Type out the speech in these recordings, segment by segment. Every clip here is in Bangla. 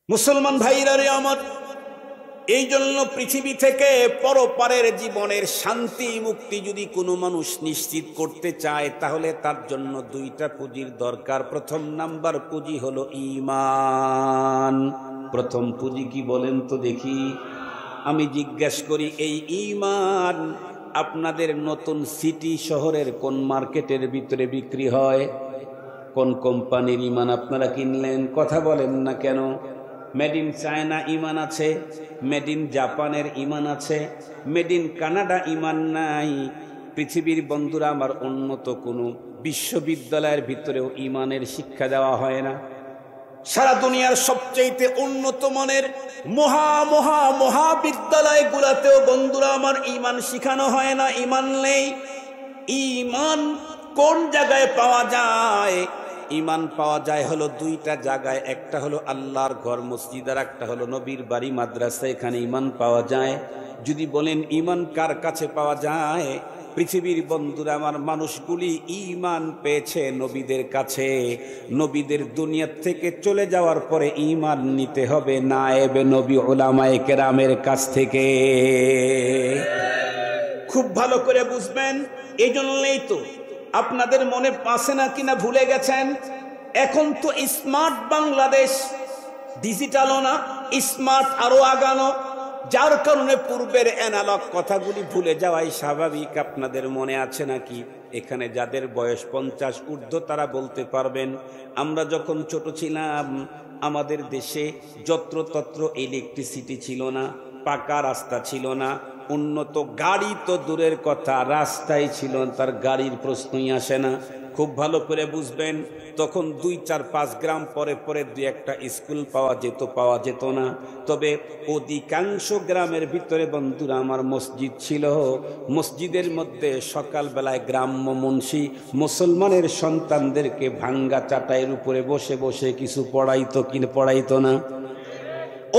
মুসলমান ভাইরা রে আমার, এই জন্য পৃথিবী থেকে পরপারের জীবনের শান্তি মুক্তি যদি কোনো মানুষ নিশ্চিত করতে চায়, তাহলে তার জন্য দুইটা পুঁজির দরকার। প্রথম নাম্বার পুঁজি হলো ঈমান। প্রথম পুঁজি কি বলেন তো দেখি? আমি জিজ্ঞাসা করি, এই ঈমান আপনাদের নতুন সিটি শহরের কোন মার্কেটের ভিতরে বিক্রি হয়? কোন কোম্পানির ঈমান আপনারা কিনলেন? কথা বলেন না কেন? মেড ইন চায়না ঈমান আছে, মেড ইন জাপানের ঈমান আছে, মেড ইন কানাডা ঈমান নাই। পৃথিবীর বন্ধুরা আমার, উন্নত কোনো বিশ্ববিদ্যালয়ের ভিতরেও ঈমানের শিক্ষা দেওয়া হয় না। সারা দুনিয়ার সবচেয়ে উন্নত মানের মহাবিদ্যালয়গুলোতেও বন্ধুরা আমার ঈমান শিখানো হয় না, ঈমান নেই। ঈমান কোন জায়গায় পাওয়া যায়? ঈমান পাওয়া যায় হলো দুইটা জায়গায়, একটা হলো আল্লাহর ঘর মসজিদ, আর একটা হলো নবীর বাড়ি মাদ্রাসা। এখানে ঈমান পাওয়া যায়। যদি বলেন ঈমান কার কাছে পাওয়া যায়, পৃথিবীর বন্ধুরা আমার, মানুষগুলি ঈমান পেয়েছে নবীদের কাছে। নবীদের দুনিয়া থেকে চলে যাওয়ার পরে ঈমান নিতে হবে নায়েবে নবী উলামায়ে কেরামের কাছ থেকে। খুব ভালো করে বুঝবেন। এই জন্যই তো আপনাদের মনে পাশে না কিনা ভুলে গেছেন, এখন তো স্মার্ট বাংলাদেশ, ডিজিটালও না, স্মার্ট আরো আগানো, যার কারণে পূর্বের অ্যানালগ কথাগুলি ভুলে যাওয়াই স্বাভাবিক। আপনাদের মনে আছে নাকি? এখানে যাদের বয়স 50 ঊর্ধ্ব তারা বলতে পারবেন, আমরা যখন ছোট ছিলাম আমাদের দেশে যত্রতত্র ইলেকট্রিসিটি ছিল না, পাকা রাস্তা ছিল না, উন্নত গাড়ি তো দূরের কথা, রাস্তায় ছিল, তার গাড়ির প্রশ্নই আসে না। খুব ভালো করে বুঝবেন, তখন 2, 4, 5 গ্রাম পরে পরে 2-1টা স্কুল পাওয়া যেত না। তবে অধিকাংশ গ্রামের ভিতরে বন্ধুরা আমার মসজিদ ছিল। মসজিদের মধ্যে সকালবেলায় গ্রাম্য মুন্সি মুসলমানের সন্তানদেরকে ভাঙ্গা চাটাইয়ের উপরে বসে বসে কিছু পড়াইতো না?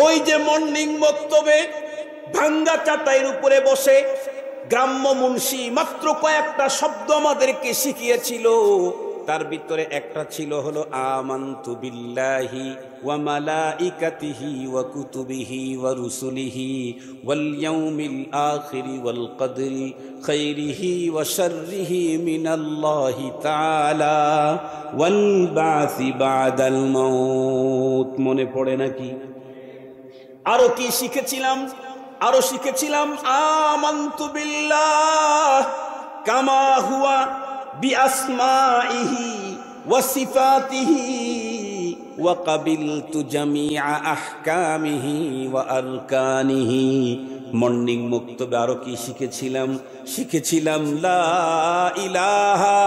ওই যে মর্নিং বক্তব্যে ভাঙ্গা চাটাইয়ের উপরে বসে গ্রাম্য মুন্সি মাত্র কয়েকটা শব্দ আমাদেরকে শিখিয়েছিল। তার ভিতরে একটা ছিল হলো আমানতু বিল্লাহি ওয়া মালাইকাতিহি ওয়া কুতুবিহি ওয়া রুসুলিহি ওয়াল ইয়াউমিল আখিরি ওয়াল কদরি খাইরিহি ওয়া শাররিহি মিনাল্লাহি তাআলা ওয়াল বাসি বাদাল মাউত। মনে পড়ে নাকি? আরো কি শিখেছিলাম? আরো শিখেছিলাম আমানতু বিল্লাহ কামা হুয়া বিআসমাইহি ওয়া সিফাতিহি ওয়া কাবিলতু জামিআ আহকামিহি ওয়া আরকানিহি। মর্নিং মুক্তবে আরো কি শিখেছিলাম লা ইলাহা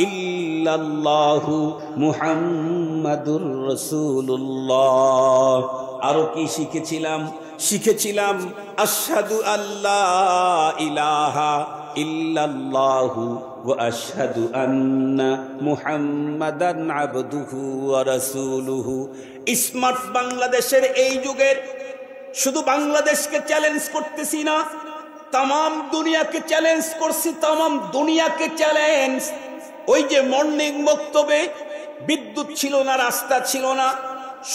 ইল্লাল্লাহু মুহাম্মাদুর রাসূলুল্লাহ। আরো কি শিখেছিলাম আশহাদু আল্লা ইলাহা ইল্লাল্লাহু ওয়া আশহাদু আন্না মুহাম্মাদান আবদুহু ওয়া রাসূলুহু। স্মার্ট বাংলাদেশের এই যুগের শুধু বাংলাদেশকে চ্যালেঞ্জ করতেছি না, তামাম দুনিয়াকে চ্যালেঞ্জ করছি, তামাম দুনিয়াকে চ্যালেঞ্জ। ওই যে মর্নিং বক্তব্যে বিদ্যুৎ ছিল না, রাস্তা ছিল না,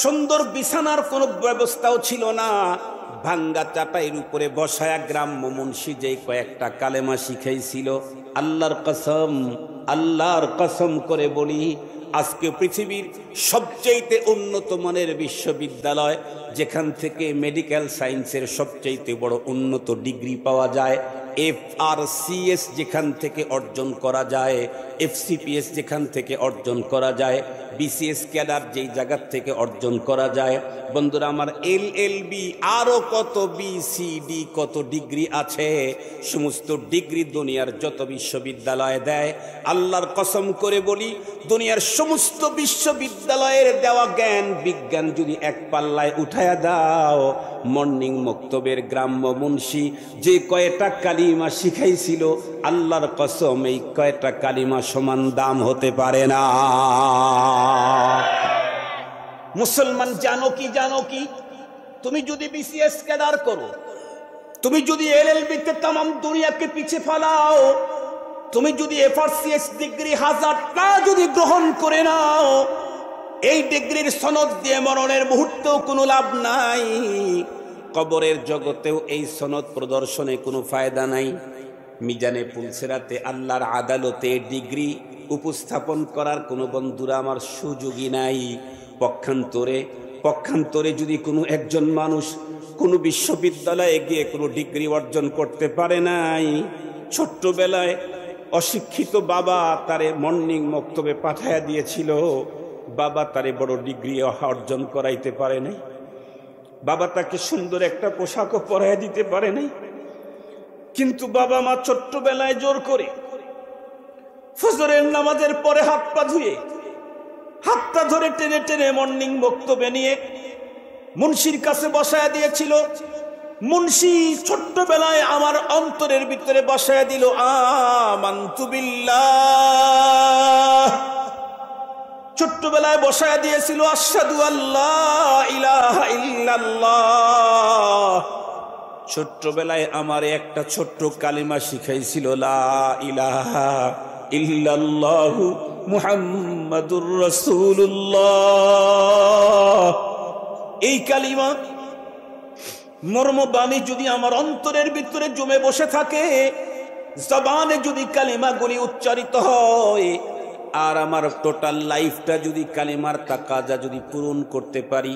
সুন্দর বিছানার কোনো ব্যবস্থাও ছিল না, ভাঙ্গা চাটাইয়ের উপরে বসায়া গ্রাম্য মুন্সি যেই কয়েকটা কালেমা শিখাইছিল, আল্লাহর কসম করে বলি, আজকে পৃথিবীর সবচেয়ে উন্নত মানের বিশ্ববিদ্যালয়, যেখান থেকে মেডিকেল সায়েন্সের সবচেয়ে বড় উন্নত ডিগ্রি পাওয়া যায়, FRCS যেখান থেকে অর্জন করা যায়, FCPS যেখান থেকে অর্জন করা যায়, BCS ক্যাডার যেই জায়গার থেকে অর্জন করা যায়, বন্ধুরা আমার LLB আরো কত BCD কত ডিগ্রি আছে, সমস্ত ডিগ্রি দুনিয়ার যত বিশ্ববিদ্যালয় দেয়, আল্লাহর কসম করে বলি, দুনিয়ার সমস্ত বিশ্ববিদ্যালয়ের দেওয়া জ্ঞান বিজ্ঞান যদি এক পাল্লায় উঠায়া দাও, মর্নিং মক্তবের গ্রাম্য মুন্সি যে কয়টা কালিমা শিখাইছিল, আল্লাহর কসম এই কয়টা কালিমা সমান দাম হতে পারে না। মুসলমান জানো কি, তুমি যদি BCS ক্যাডার করো, তুমি যদি LLB তে তামাম দুনিয়াকে পিছে ফেলাও, তুমি যদি FRCS ডিগ্রি 1000টা যদি গ্রহণ করে নাও, এই ডিগ্রির সনদ দিয়ে মরণের মুহূর্তেও কোনো লাভ নাই, কবরের জগতেও এই সনদ প্রদর্শনে কোনো ফায়দা নাই। মিজানে পুলসেরাতে আল্লাহর আদালতে ডিগ্রি উপস্থাপন করার কোনো বন্ধুরা আমার সুযোগই নাই। পক্ষান্তরে যদি কোনো একজন মানুষ কোনো বিশ্ববিদ্যালয়ে গিয়ে কোনো ডিগ্রি অর্জন করতে পারে নাই, ছোট্টবেলায় অশিক্ষিত বাবা তারে মর্নিং মক্তবে পাঠাইয়া দিয়েছিল, বাবা তারে বড় ডিগ্রি অর্জন করাইতে পারে নাই, বাবা তাকে সুন্দর একটা পোশাকও পরাইয়া দিতে পারে নাই, কিন্তু বাবা মা ছোট্টবেলায় জোর করে ফজরের নামাজের পরে হাতটা ধরে টেনে টেনে মর্নিং বক্তব্যে নিয়ে মুন্সির কাছে বসায়া দিয়েছিল। মুন্সি ছোট্টবেলায় আমার অন্তরের ভিতরে বসায়া দিল আমানতু বিল্লাহ, ছোট্টবেলায় বসায়া দিয়েছিল আশহাদু আল্লা ইলাহা ইল্লাল্লাহ। ছোট্টবেলায় আমার একটা ছোট্ট কালিমা শিখাইছিল লা ইলাহা ইল্লাল্লাহু মুহাম্মাদুর রাসূলুল্লাহ। এই কালিমা মর্মবাণী যদি আমার অন্তরের ভিতরে জমে বসে থাকে, জবানে যদি কালিমাগুলি উচ্চারিত হয়, আর আমার টোটাল লাইফটা যদি কালিমার তাকাজা যদি পূরণ করতে পারি,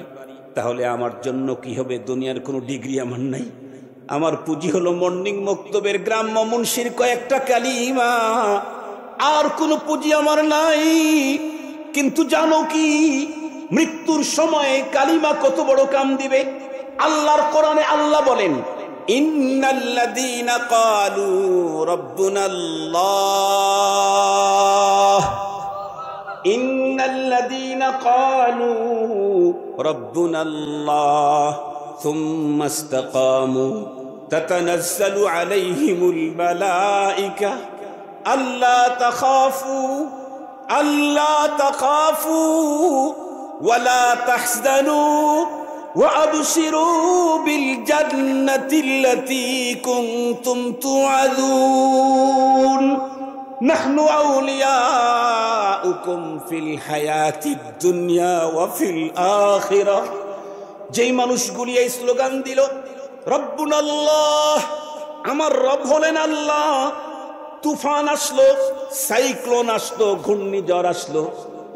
তাহলে আমার জন্য কি হবে? দুনিয়ার কোনো ডিগ্রি আমার নাই। আমার পুঁজি হলো মর্নিং মক্তবের গ্রাম্য মুন্সির কয়েকটা কালিমা, আর কোনো পুঁজি আমার নাই। কিন্তু জানো কি, মৃত্যুর সময়ে কালিমা কত বড় কাম দিবে? আল্লাহর কোরআনে আল্লাহ বলেন, ইন্নাল্লাযীনা ক্বালু রাব্বুনাল্লাহ, ইন্নাল্লাযীনা ক্বালু রাব্বুনাল্লাহ সুম্মা ইসতাকামু তাতানাজ্জালু আলাইহিমুল মালায়েকা আল্লা তাখাফু ওয়ালা তাহজানু وأبشروا بالجنة التي كنتم توعدون نحن أولياؤكم في الحياة الدنيا وفي الآخرة। যেই মানুষগুলি এই স্লোগান দিল রব্বুনাল্লাহ, আমার রব হলেন আল্লাহ, তুফান আসলো, সাইক্লোন আসলো, ঘূর্ণিঝড় আসলো,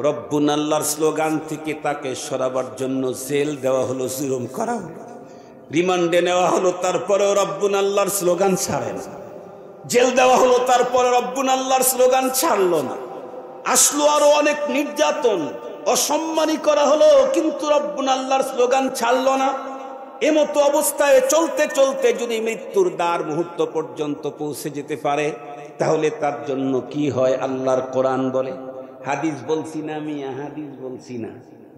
রব্বুন আল্লাহর স্লোগান থেকে তাকে সরাবার জন্য জেল দেওয়া হলো, জুলুম করা হলো, রিমান্ডে নেওয়া হলো, তারপরেও রব্বুন আল্লাহর স্লোগান ছাড়ে না। জেল দেওয়া হলো, তারপরে রব্বুন আল্লাহর স্লোগান ছাড়লো না। আসলো আরো অনেক নির্যাতন, অসম্মানী করা হলো, কিন্তু রব্বুন আল্লাহর স্লোগান ছাড়লো না। এমতো অবস্থায় চলতে চলতে যদি মৃত্যুর দ্বার মুহূর্ত পর্যন্ত পৌঁছে যেতে পারে, তাহলে তার জন্য কি হয়? আল্লাহর কোরআন বলে, হাদিস বলছি না, আমি হাদিস বলছি না,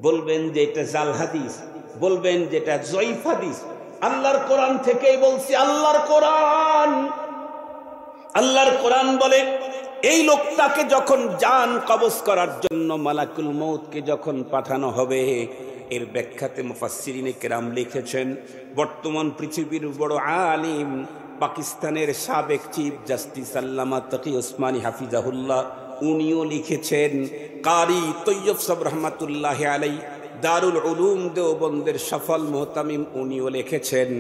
বলবেন যে এটা জাল হাদিস, বলবেন যেটা জয়ীফ হাদিস, আল্লাহর কোরআন থেকেই বলছি। আল্লাহর কোরআন বলে, এই লোকটাকে যখন জান কবজ করার জন্য মালাকুল মউতকে যখন পাঠানো হবে, এর ব্যাখ্যাতে মুফাসসিরিনে কেরাম লিখেছেন, বর্তমান পৃথিবীর বড় আলিম পাকিস্তানের সাবেক চিফ জাস্টিস আল্লামা তাকি ওসমানী হাফিজাহুল্লাহ, উনিও লিখেছেন, কারি তৈয়ব সাহেব রহমাতুল্লাহ আলাই, দারুল উলুম দেওবন্দের সফল মোহতামিম, উনিও লিখেছেন,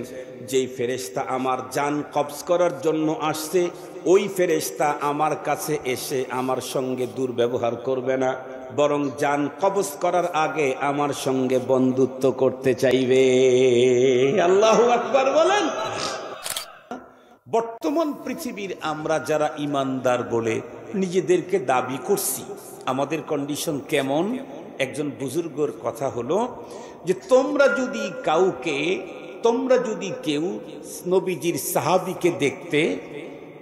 যেই ফেরেশতা আমার জান কবজ করার জন্য আসছে, ওই ফেরেশতা আমার কাছে এসে আমার সঙ্গে দুর্ব্যবহার করবে না, বরং জান কবজ করার আগে আমার সঙ্গে বন্ধুত্ব করতে চাইবে। আল্লাহু আকবার বলেন। বর্তমান পৃথিবীর আমরা যারা ইমানদার বলে নিজেদেরকে দাবি করছি, আমাদের কন্ডিশন কেমন? একজন বুজুর্গর কথা হলো যে, তোমরা যদি কেউ নবীজির সাহাবীকে দেখতে,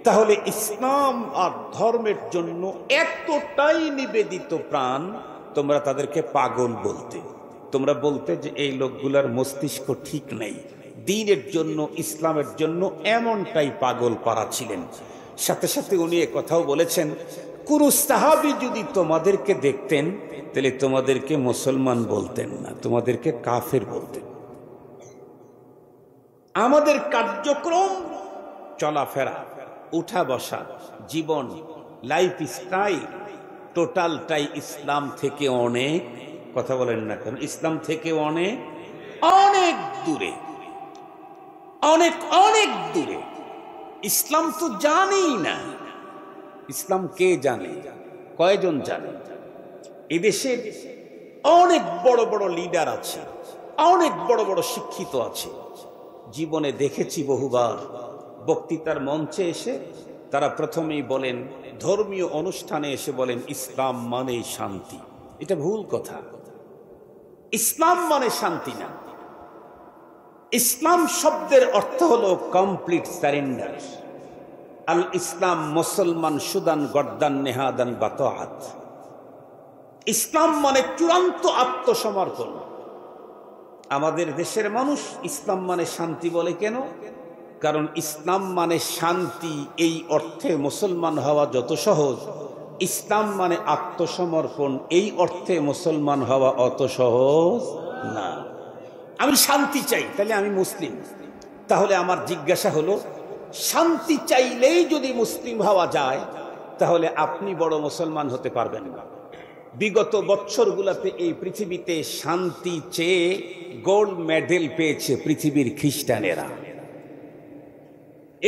তাহলে ইসলাম আর ধর্মের জন্য এতটাই নিবেদিত প্রাণ, তোমরা তাদেরকে পাগল বলতে। তোমরা বলতে যে এই লোকগুলার মস্তিষ্ক ঠিক নেই, দ্বীনের জন্য, ইসলামের জন্য এমনটাই পাগল পারা ছিলেন। সাথে সাথে উনি কথাও বলেছেন, কোন সাহাবী যদি তোমাদেরকে দেখতেন, তাহলে তোমাদেরকে মুসলমান বলতেন না, তোমাদেরকে কাফের বলতেন। আমাদের কার্যক্রম, চলাফেরা, উঠা বসা, জীবন, লাইফ স্টাইল, টোটালটাই ইসলাম থেকে অনেক কথা বলেন না কেন? ইসলাম থেকে অনেক অনেক দূরে, অনেক অনেক দূরে। ইসলাম তো জানেই না। ইসলাম কে জানে? কয়জন জানে? এদেশের অনেক বড় বড় লিডার আছে, অনেক বড় বড় শিক্ষিত আছে। জীবনে দেখেছি বহুবার বক্তৃতার মঞ্চে এসে তারা প্রথমেই বলেন, ধর্মীয় অনুষ্ঠানে এসে বলেন, ইসলাম মানে শান্তি। এটা ভুল কথা। ইসলাম মানে শান্তি না। ইসলাম শব্দের অর্থ হলো কমপ্লিট সারেন্ডার। আল ইসলাম মুসলমান সুদান গর্দান নেহাদান বাতাআত। ইসলাম মানে চূড়ান্ত আত্মসমর্পণ। আমাদের দেশের মানুষ ইসলাম মানে শান্তি বলে কেন? কারণ ইসলাম মানে শান্তি এই অর্থে মুসলমান হওয়া যত সহজ, ইসলাম মানে আত্মসমর্পণ এই অর্থে মুসলমান হওয়া অত সহজ না। আমি শান্তি চাই, তাহলে আমি মুসলিম। তাহলে আমার জিজ্ঞাসা হলো, শান্তি চাইলেই যদি মুসলিম হওয়া যায়, তাহলে আপনি বড় মুসলমান হতে পারবেন না। বিগত বছরগুলোতে এই পৃথিবীতে শান্তি চেয়ে গোল্ড মেডেল পেয়েছে পৃথিবীর খ্রিস্টানেরা।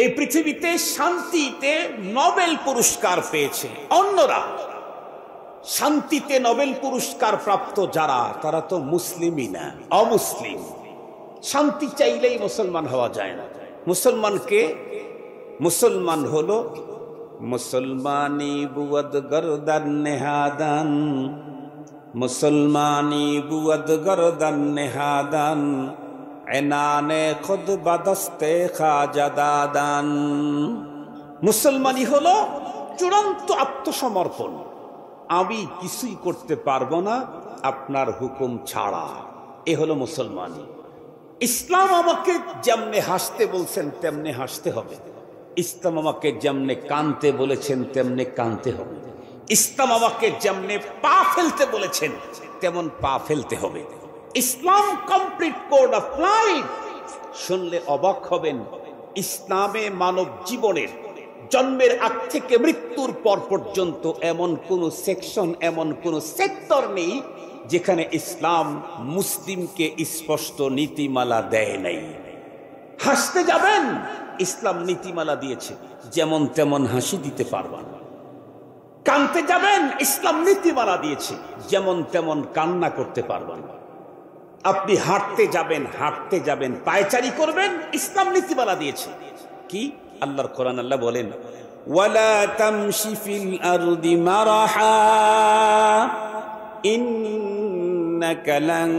এই পৃথিবীতে শান্তিতে নোবেল পুরস্কার পেয়েছে অন্যরা। শান্তিতে নোবেল পুরস্কার প্রাপ্ত যারা, তারা তো মুসলিমই না, অমুসলিম। শান্তি চাইলেই মুসলমান হওয়া যায় না। মুসলমানকে, মুসলমান হলো মুসলমানি বুয়দ গরদান নেহাদান, মুসলমানি বুয়দ গরদান নেহাদান, এনানে খুদ বাদস্তে খাজাদাদান। মুসলমানি হলো চূড়ান্ত আত্মসমর্পণ। আমি কিছুই করতে পারবো না আপনার হুকুম ছাড়া। এ হলো মুসলমানি। ইসলাম আমাকে যেমনে হাসতে বলছেন তেমনে হাসতে হবে। ইসলাম আমাকে যেমনে কানতে বলেছেন তেমনে কানতে হবে। ইসলাম আমাকে যেমনে পা ফেলতে বলেছেন তেমন পা ফেলতে হবে। ইসলাম কমপ্লিট কোড অফ লাইফ। শুনলে অবাক হবেন, ইসলামে মানব জীবনের জন্মের আগ থেকে মৃত্যুর পর পর্যন্ত এমন কোন সেকশন, এমন কোন সেক্টর নেই যেখানে ইসলাম মুসলিমকে স্পষ্ট নীতিমালা দেয় নাই। হাসতে যাবেন, ইসলাম নীতিমালা দিয়েছে, যেমন তেমন হাসি দিতে পারবা না। কানতে যাবেন, ইসলাম নীতিমালা দিয়েছে, যেমন তেমন কান্না করতে পারবা না। আপনি হাঁটতে যাবেন, পায়চারি করবেন, ইসলাম নীতিমালা দিয়েছে। কি? আল্লাহর কোরআন, আল্লাহ বলেন, ওয়ালা তামশি ফিল আরদি মারাহা ইন্নাকা লান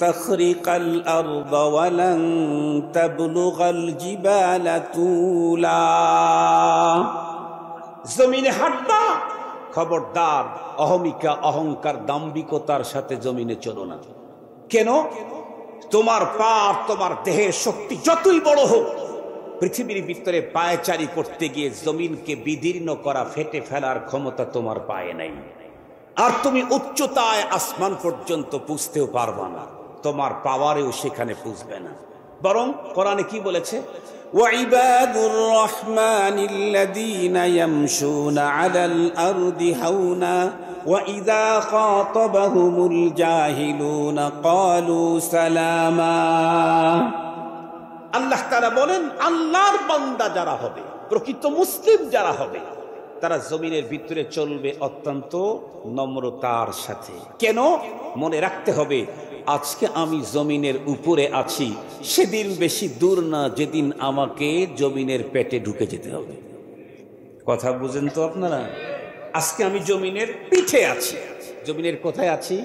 তাখরিকাল আরদা ওয়া লান তাবলুগাল জিবালা তুলা। জমিনে হাঁটবা, খবরদার অহমিকা, অহংকার, দাম্ভিকতার সাথে জমিনে চলো না। কেন? তোমার পা, তোমার দেহের শক্তি যতই বড় হোক, পৃথিবীর ভিতরে পায়চারি করতে গিয়ে জমিনকে বিদীর্ণ করা, ফেটে ফেলার ক্ষমতা তোমার পায়ে নাই। আর তুমি উচ্চতায় আসমান পর্যন্ত পুছতেও পারবা না, তোমার পাওয়ারেও সেখানে পুছবে না। বরং কোরআনে কি বলেছে? ওয়াইবাদুর রহমানিল্লাযীনা ইয়ামশুনা আলাল আরদি হাওনা ওয়া ইযা খাতাবাহুমুল জাহিলুনা ক্বালু সালামা। আল্লাহ তাআলা বলেন, আল্লাহর বান্দা যারা হবে, প্রকৃত মুসলিম যারা হবে, তারা জমিনের ভিতরে চলবে অত্যন্ত নম্রতার সাথে। কেন? মনে রাখতে হবে, আজকে আমি জমিনের উপরে আছি, সেদিন বেশি দূর না যেদিন আমাকে জমিনের পেটে ঢুকে যেতে হবে। কথা বুঝেন তো আপনারা? আজকে আমি জমিনের পিঠে আছি। জমিনের কোথায় আছি?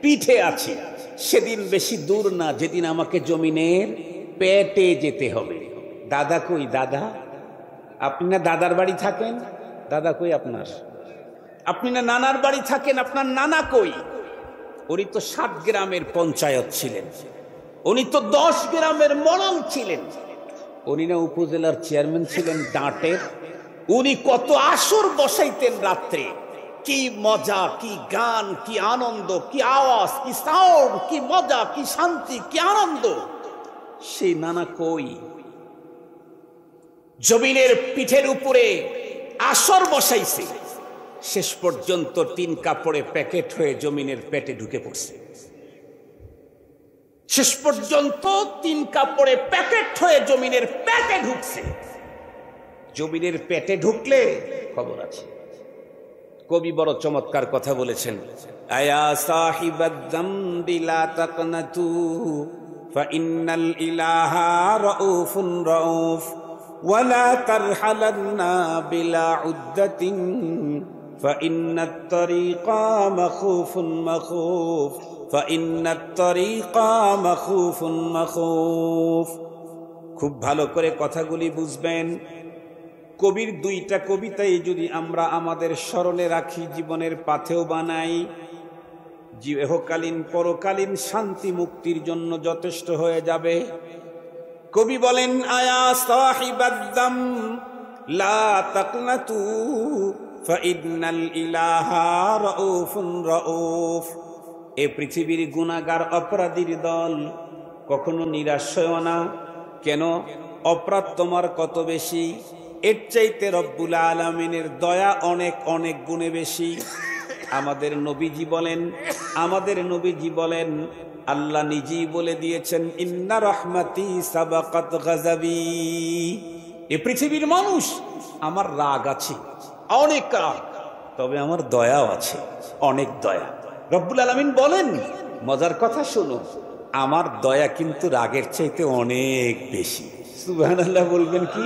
পিঠে আছি। সেদিন বেশি দূর না যেদিন আমাকে জমিনের পেটে যেতে হবে। দাদা কই? দাদা, আপনি না দাদার বাড়ি থাকেন? দাদা কই আপনার? আপনি না নানার বাড়ি থাকেন? আপনার নানা কই? উনি তো 7 গ্রামের পঞ্চায়েত ছিলেন, উনি তো 10 গ্রামের মরল ছিলেন, উনি না উপজেলার চেয়ারম্যান ছিলেন ডাঁটের। উনি কত আসর বসাইতেন রাত্রে, কি মজা, কি গান, কি আনন্দ, কি আওয়াজ, কি সাউন্ড, কি মজা, কি শান্তি, কি আনন্দ। সেই নানা কই? জমিনের পিঠের উপরে আসর বসাইছে, শেষ পর্যন্ত 3 কাপড়ে প্যাকেট হয়ে জমিনের পেটে ঢুকে পড়ছে। শেষ পর্যন্ত 3 কাপড়ে প্যাকেট হয়ে জমিনের পেটে ঢুকছে। জমিনের পেটে ঢুকলে খবর আছে। কবি বড় চমৎকার কথা বলেছেন, আয়া সাহিবাদ যামবি লা তাকনাতু ফাইন্নাল ইলাহা রাউফুন রাউফ ওয়ালা তারহালান্না বিলা উদ্দাতিন ফাইন্নাত তারিকা মাখুফুন মাখুফ ফাইন্নাত তারিকা মাখুফুন মাখুফ। খুব ভালো করে কথাগুলি বুঝবেন। কবির 2টা কবিতাই যদি আমরা আমাদের স্মরণে রাখি, জীবনের পাথেও বানাই, ইহকালীন পরকালীন শান্তি মুক্তির জন্য যথেষ্ট হয়ে যাবে। কবি বলেন, আয়া সাহিবাদ যাম লা তাকনাতু ফাইন্নাল ইলাহা রাউফুন রাউফ। এ পৃথিবীর গুনাহগার অপরাধীর দল, কখনো নিরাশ হয়ো না। কেন? অপরাধ তোমার কত বেশি, এর চাইতে রব্বুল আলামিনের দয়া অনেক অনেক গুণে বেশি। আমাদের নবীজি বলেন আল্লাহ নিজেই বলে দিয়েছেন, ইন্না রাহমাতি সাবাকাত গাযাবি। এ পৃথিবীর মানুষ, আমার রাগ আছে, অনেক রাগ, তবে আমার দয়াও আছে, অনেক দয়া। রব্বুল আলামিন বলেন, মজার কথা শোনো, আমার দয়া কিন্তু রাগের চাইতে অনেক বেশি। সুবহানাল্লাহ বলবেন কি?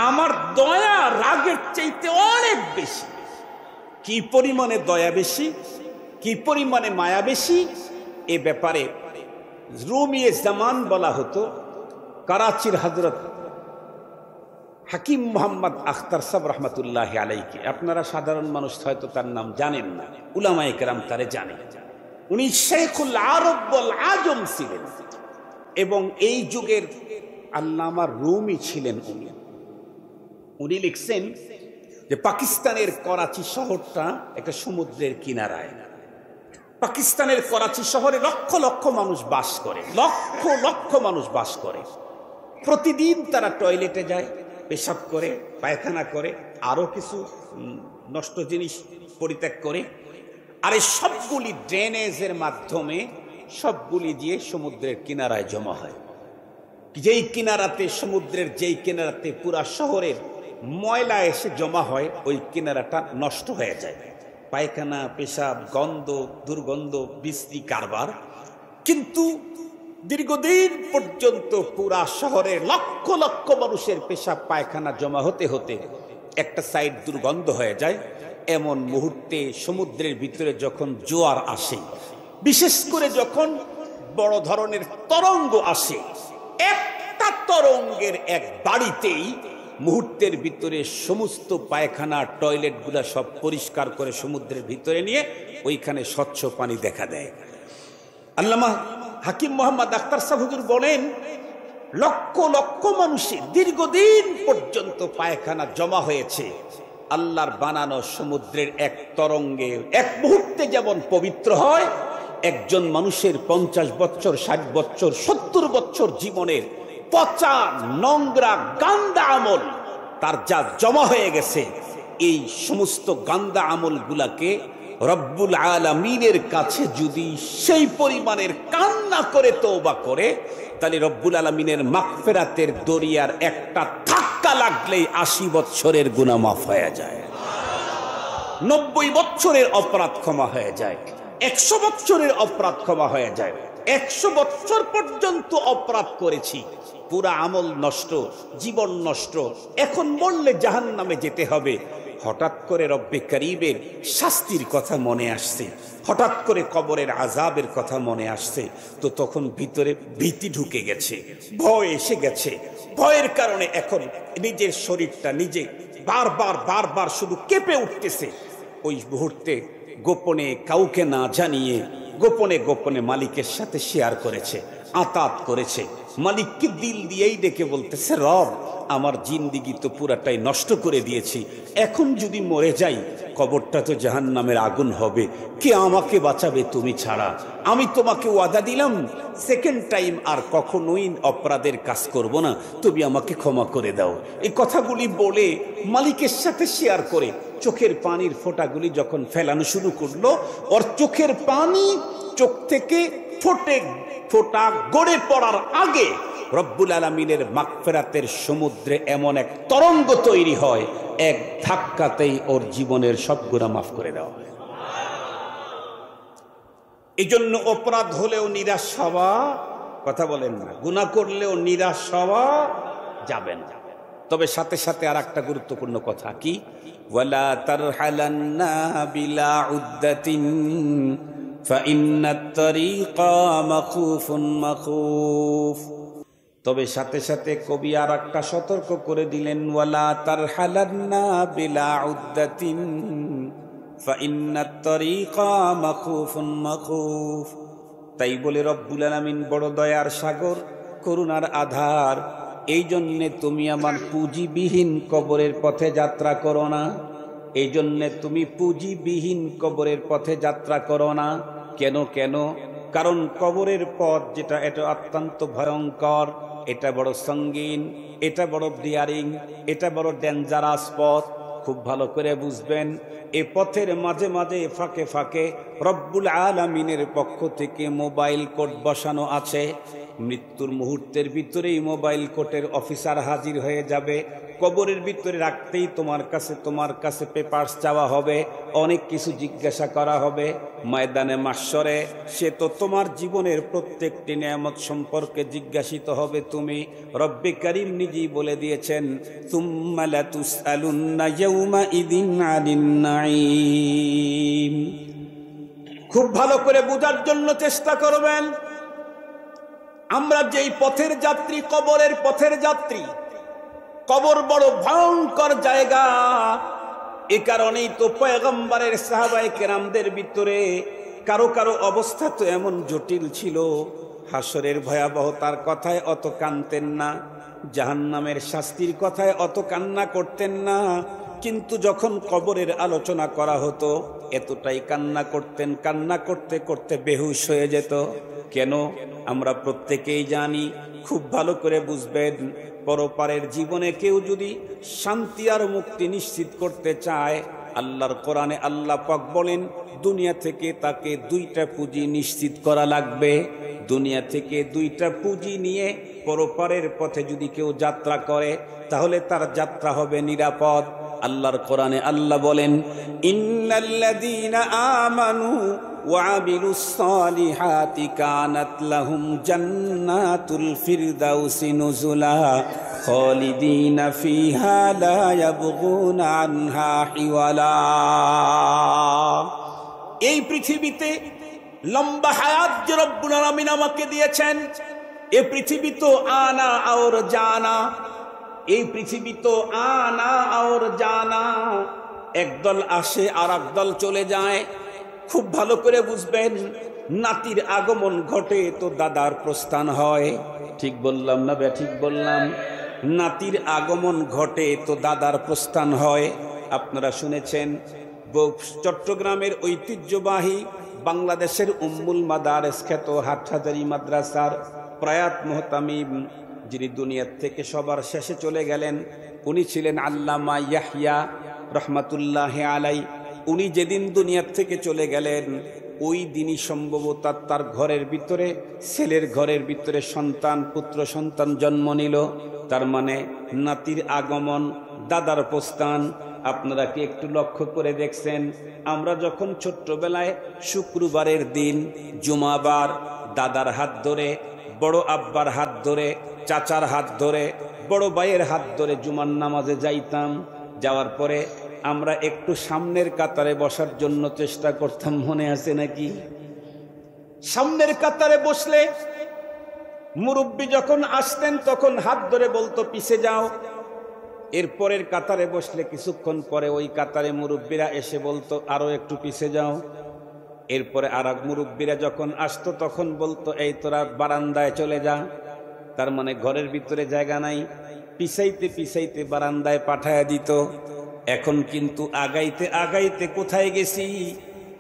আমার দয়া রাগের চাইতে অনেক বেশি। কি পরিমাণে দয়া বেশি, কি পরিমাণে মায়া বেশি, এ ব্যাপারে রুমিয়ে জামান বলা হতো করাচির হযরত হাকিম মোহাম্মদ আখতার সাহেব রহমতুল্লাহ আলাইহি। আপনারা সাধারণ মানুষ হয়তো তার নাম জানেন না, উলামায়ে কেরাম তারে জানেন। উনি শেখুল আরব ওয়াল আজম ছিলেন এবং এই যুগের আল্লামা রুমি ছিলেন। উনি লিখছেন যে পাকিস্তানের করাচি শহরটা একটা সমুদ্রের কিনারায়। পাকিস্তানের করাচি শহরে লক্ষ লক্ষ মানুষ বাস করে, লক্ষ লক্ষ মানুষ বাস করে। প্রতিদিন তারা টয়লেটে যায়, পেশাব করে, পায়খানা করে, আরো কিছু নষ্ট জিনিস পরিত্যাগ করে। আর এই সবগুলি ড্রেনেজের মাধ্যমে সবগুলি দিয়ে সমুদ্রের কিনারায় জমা হয়। যেই কিনারাতে, সমুদ্রের যেই কিনারাতে পুরা শহরের ময়লা এসে জমা হয়, ওই কিনারাটা নষ্ট হয়ে যায়। পায়খানা, পেশাব, গন্ধ, দুর্গন্ধ, বিশ্রী কারবার। কিন্তু দীর্ঘদিন পর্যন্ত পুরা শহরের লক্ষ লক্ষ মানুষের পেশাব পায়খানা জমা হতে হতে একটা সাইড দুর্গন্ধ হয়ে যায়। এমন মুহূর্তে সমুদ্রের ভিতরে যখন জোয়ার আসে, বিশেষ করে যখন বড় ধরনের তরঙ্গ আসে, একটা তরঙ্গের এক বাড়িতেই মুহূর্তের ভিতরে সমস্ত পায়খানা, টয়লেট গুলা সব পরিষ্কার করে সমুদ্রের ভিতরে নিয়ে ওইখানে স্বচ্ছ পানি দেখা দেয়। আল্লামা হাকিম মোহাম্মদ আখতার সাহেব হুজুর বলেন, লক্ষ লক্ষ মানুষের দীর্ঘদিন পর্যন্ত পায়খানা জমা হয়েছে, আল্লাহর বানানো সমুদ্রের এক তরঙ্গে এক মুহূর্তে যেমন পবিত্র হয়, একজন মানুষের 50 বছর, 60 বছর, 70 বছর জীবনের পচা, নোংরা, গান্দা আমল তার যা জমা হয়ে গেছে, এই সমস্ত গান্দা আমল গুলাকে রব্বুল আলামিনের কাছে যদি সেই পরিমাণের কান্না করে তওবা করে, তাহলে রব্বুল আলামিনের মাগফিরাতের দরিয়ার একটা ধাক্কা লাগলেই 80 বছরের গুনাহ মাফ হয়ে যায়, 90 বছরের অপরাধ ক্ষমা হয়ে যায়, 100 বছরের অপরাধ ক্ষমা হয়ে যায়। 100 বছর পর্যন্ত অপরাধ করেছি, পুরা আমল নষ্ট, জীবন নষ্ট, এখন মরলে জাহান্নামে যেতে হবে। হঠাৎ করে রব্বে করিমের শাস্তির কথা মনে আসছে, হঠাৎ করে কবরের আযাবের কথা মনে আসছে, তো তখন ভিতরে ভীতি ঢুকে গেছে, ভয় এসে গেছে। ভয়ের কারণে এখন নিজের শরীরটা নিজে বারবার বারবার শুধু কেঁপে উঠতেছে। ওই মুহূর্তে গোপনে, কাউকে না জানিয়ে গোপনে গোপনে মালিকের সাথে শেয়ার করেছে, আতাত করেছে। মালিককে দিল দিয়েই ডেকে বলতেছে, রব, আমার জিন্দিগি তো পুরাটাই নষ্ট করে দিয়েছি, এখন যদি মরে যাই কবরটা তো জাহান্নামের আগুন হবে, কে আমাকে বাঁচাবে তুমি ছাড়া? আমি তোমাকে ওয়াদা দিলাম সেকেন্ড টাইম আর কখনোই অপরাধের কাজ করব না, তুমি আমাকে ক্ষমা করে দাও। এই কথাগুলি বলে মালিকের সাথে শেয়ার করে চোখের পানির ফোঁটাগুলি যখন ফেলানো শুরু করলো, ওর চোখের পানি চোখ থেকে ফোঁটা গড়ে পড়ার আগে রব্বুল আলামিনের মাগফিরাতের সমুদ্রে এমন এক তরঙ্গ তৈরি হয়, এক ধাক্কাতেই ওর জীবনের সব গুনাহ মাফ করে দেওয়া হয়। এই জন্য অপরাধ হলেও নিরাশ হওয়া, কথা বলেন না, গুনাহ করলেও নিরাশ হওয়া যাবে না। তবে সাথে সাথে আর একটা গুরুত্বপূর্ণ কথা কি, ওয়ালা তারহালান্না বিলা উদ্দাতিন ফাইন্নাত তারিকা মাখুফুন মাখুফ। তবে সাথে সাথে কবি আর একটা সতর্ক করে দিলেন, ওয়ালা তারহালান্না বিলা উদ্দাতিন ফাইন্নাত তারিকা মাখুফুন মাখুফ। তাই বলে রব্বুল আলামিন বড় দয়ার সাগর, করুণার আধার। এই জন্যে তুমি আমার পুঁজিবিহীন কবরের পথে যাত্রা করো না। এই জন্যে তুমি পুঁজিবিহীন কবরের পথে যাত্রা করো না। কেন? কারণ কবরের পথ যেটা, এটা অত্যন্ত ভয়ঙ্কর, এটা বড় সঙ্গীন, এটা বড় ডিয়ারিং, এটা বড় ডেঞ্জারাস পথ। খুব ভালো করে বুঝবেন, এ পথের মাঝে মাঝে ফাঁকে ফাঁকে রব্বুল আলামিনের পক্ষ থেকে মোবাইল কোর্ট বসানো আছে। মৃত্যুর মুহূর্তের ভিতরেই মোবাইল কোর্টের অফিসার হাজির হয়ে যাবে। কবরের ভিতরে রাখতেই তোমার কাছে পেপারস চাওয়া হবে, অনেক কিছু জিজ্ঞাসা করা হবে। ময়দানে মাহশরে সে তো তোমার জীবনের প্রত্যেকটি নিয়ামত সম্পর্কে জিজ্ঞাসিত হবে তুমি। রব্বে কারীম নিজেই বলে দিয়েছেন, সুম্মা লাতুসআলুন্না ইয়াওমা ইযিন আনিন নাঈম। খুব ভালো করে বোঝার জন্য চেষ্টা করবেন। আমরা যেই পথের যাত্রী, কবরের পথের যাত্রী। কবর বড় ভয়ঙ্কর জায়গা। এ কারণেই তো পয়গম্বরের সাহাবায়ে কেরামদের ভিতরে কারো কারো অবস্থা তো এমন জটিল ছিল, হাসরের ভয়াবহতার কথায় অত কাঁদতেন না, জাহান্নামের শাস্তির কথায় অত কান্না করতেন না, কিন্তু যখন কবরের আলোচনা করা হতো এতটাই কান্না করতেন, কান্না করতে করতে বেহুশ হয়ে যেত। কেন? আমরা প্রত্যেকেই জানি, খুব ভালো করে বুঝবেন, পরপারের জীবনে কেউ যদি শান্তি আর মুক্তি নিশ্চিত করতে চায়, আল্লাহর কোরআনে আল্লাহ পাক বলেন, দুনিয়া থেকে তাকে দুইটা পুঁজি নিশ্চিত করা লাগবে। দুনিয়া থেকে দুইটা পুঁজি নিয়ে পরপারের পথে যদি কেউ যাত্রা করে, তাহলে তার যাত্রা হবে নিরাপদ। আল্লাহর কোরআনে আল্লাহ বলেন, ইন্নাল্লাযীনা আমানু ওয়া আমিলুস সালিহাতি কানাত লাহুম জান্নাতুল ফিরদাউসি নুজুলা খালিদিনা ফিহা লা ইয়াবগুনা আনহা হিওয়ালা। এই পৃথিবীতে লম্বা হায়াত যে রব্বুল আলামিন আমাকে দিয়েছেন, এই পৃথিবী তো আনা আর জানা, এই পৃথিবী তো আনা আর জানা। একদল আসে আর একদল চলে যায়। খুব ভালো করে বুঝবেন, নাতির আগমন ঘটে তো দাদার প্রস্থান হয়। ঠিক বললাম না ঠিক বললাম? নাতির আগমন ঘটে তো দাদার প্রস্থান হয়। আপনারা শুনেছেন, চট্টগ্রামের ঐতিহ্যবাহী বাংলাদেশের উম্মুল মাদারেস খ্যাত হাটহাজারী মাদ্রাসার প্রয়াত মুহতামিম, যিনি দুনিয়ার থেকে সবার শেষে চলে গেলেন, উনি ছিলেন আল্লামা ইয়াহইয়া রহমাতুল্লাহি আলাই। উনি যেদিন দুনিয়ার থেকে চলে গেলেন, ওই দিনই সম্ভবত তার ঘরের ভিতরে, ছেলের ঘরের ভিতরে পুত্র সন্তান জন্ম নিল। তার মানে নাতির আগমন, দাদার প্রস্থান। আপনারা কি একটু লক্ষ্য করে দেখছেন, আমরা যখন ছোট্টবেলায় শুক্রবারের দিন, জুমাবার, দাদার হাত ধরে, বড় আব্বার হাত ধরে, চাচার হাত ধরে, বড় ভাইয়ের হাত ধরে জুমার নামাজে যাইতাম। যাওয়ার পরে আমরা একটু সামনের কাতারে বসার জন্য চেষ্টা করতাম, মনে আছে নাকি? সামনের কাতারে বসলে মুরব্বী যখন আসতেন তখন হাত ধরে বলতো পিছে যাও। এরপরের কাতারে বসলে কিছুক্ষণ পরে ওই কাতারে মুরব্বীরা এসে বলতো আরো একটু পিছে যাও। এরপরে আর এক মুরব্বীরা যখন আসতো তখন বলতো এই তোরা বারান্দায় চলে যা। তার মানে ঘরের ভিতরে জায়গা নাই, পিছাইতে পিছাইতে বারান্দায় পাঠায়া দিত। এখন কিন্তু আগাইতে আগাইতে কোথায় গেছি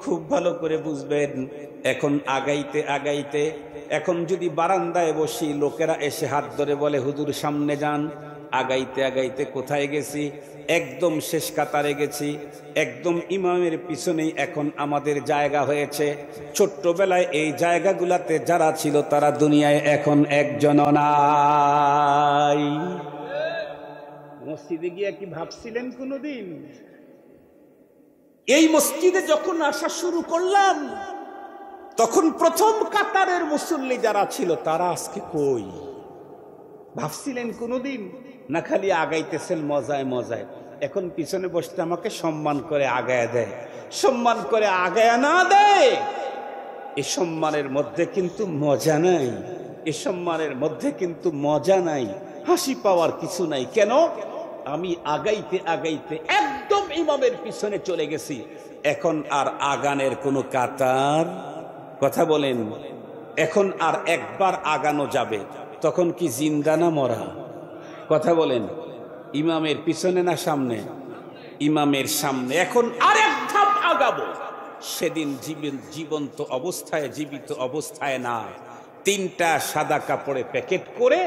খুব ভালো করে বুঝবেন। এখন আগাইতে আগাইতে, এখন যদি বারান্দায় বসি, লোকেরা এসে হাত ধরে বলে হুজুর সামনে যান, আগাইতে আগাইতে কোথায় গেছি? একদম শেষ কাতারে গেছি, একদম ইমামের পিছনেই এখন আমাদের জায়গা হয়েছে। ছোট্টবেলায় এই জায়গাগুলাতে যারা ছিল তারা দুনিয়ায় এখন একজনও নাই। মসজিদে গিয়ে কি ভাবছিলেন কোনোদিন? এই মসজিদে যখন আসা শুরু করলাম তখন প্রথম কাতারের মুসল্লি যারা ছিল তারা আজকে কই? ভাবছিলেন কোনোদিন? না খালি আগাইতেছেন মজায় মজায়। এখন পিছনে বসতে আমাকে সম্মান করে আগায় দেয়, সম্মান করে আগায় না দেয়। এই সম্মানের মধ্যে কিন্তু মজা নাই, এই সম্মানের মধ্যে কিন্তু মজা নাই, হাসি পাওয়ার কিছু নাই। কেন? আমি আগাইতে আগাইতে একদম ইমামের পিছনে চলে গেছি। এখন আর আগানের কোনো কাতার, কথা বলেন, এখন আর একবার আগানো যাবে তখন কি জিন্দা না মরা? কথা বলেন, ইমামের পিছনে না সামনে? ইমামের সামনে। এখন আরেক ধাপ আগাবো। সেদিন জীবন্ত অবস্থায়, জীবিত অবস্থায় না, 3টা সাদা কাপড়ে প্যাকেট করে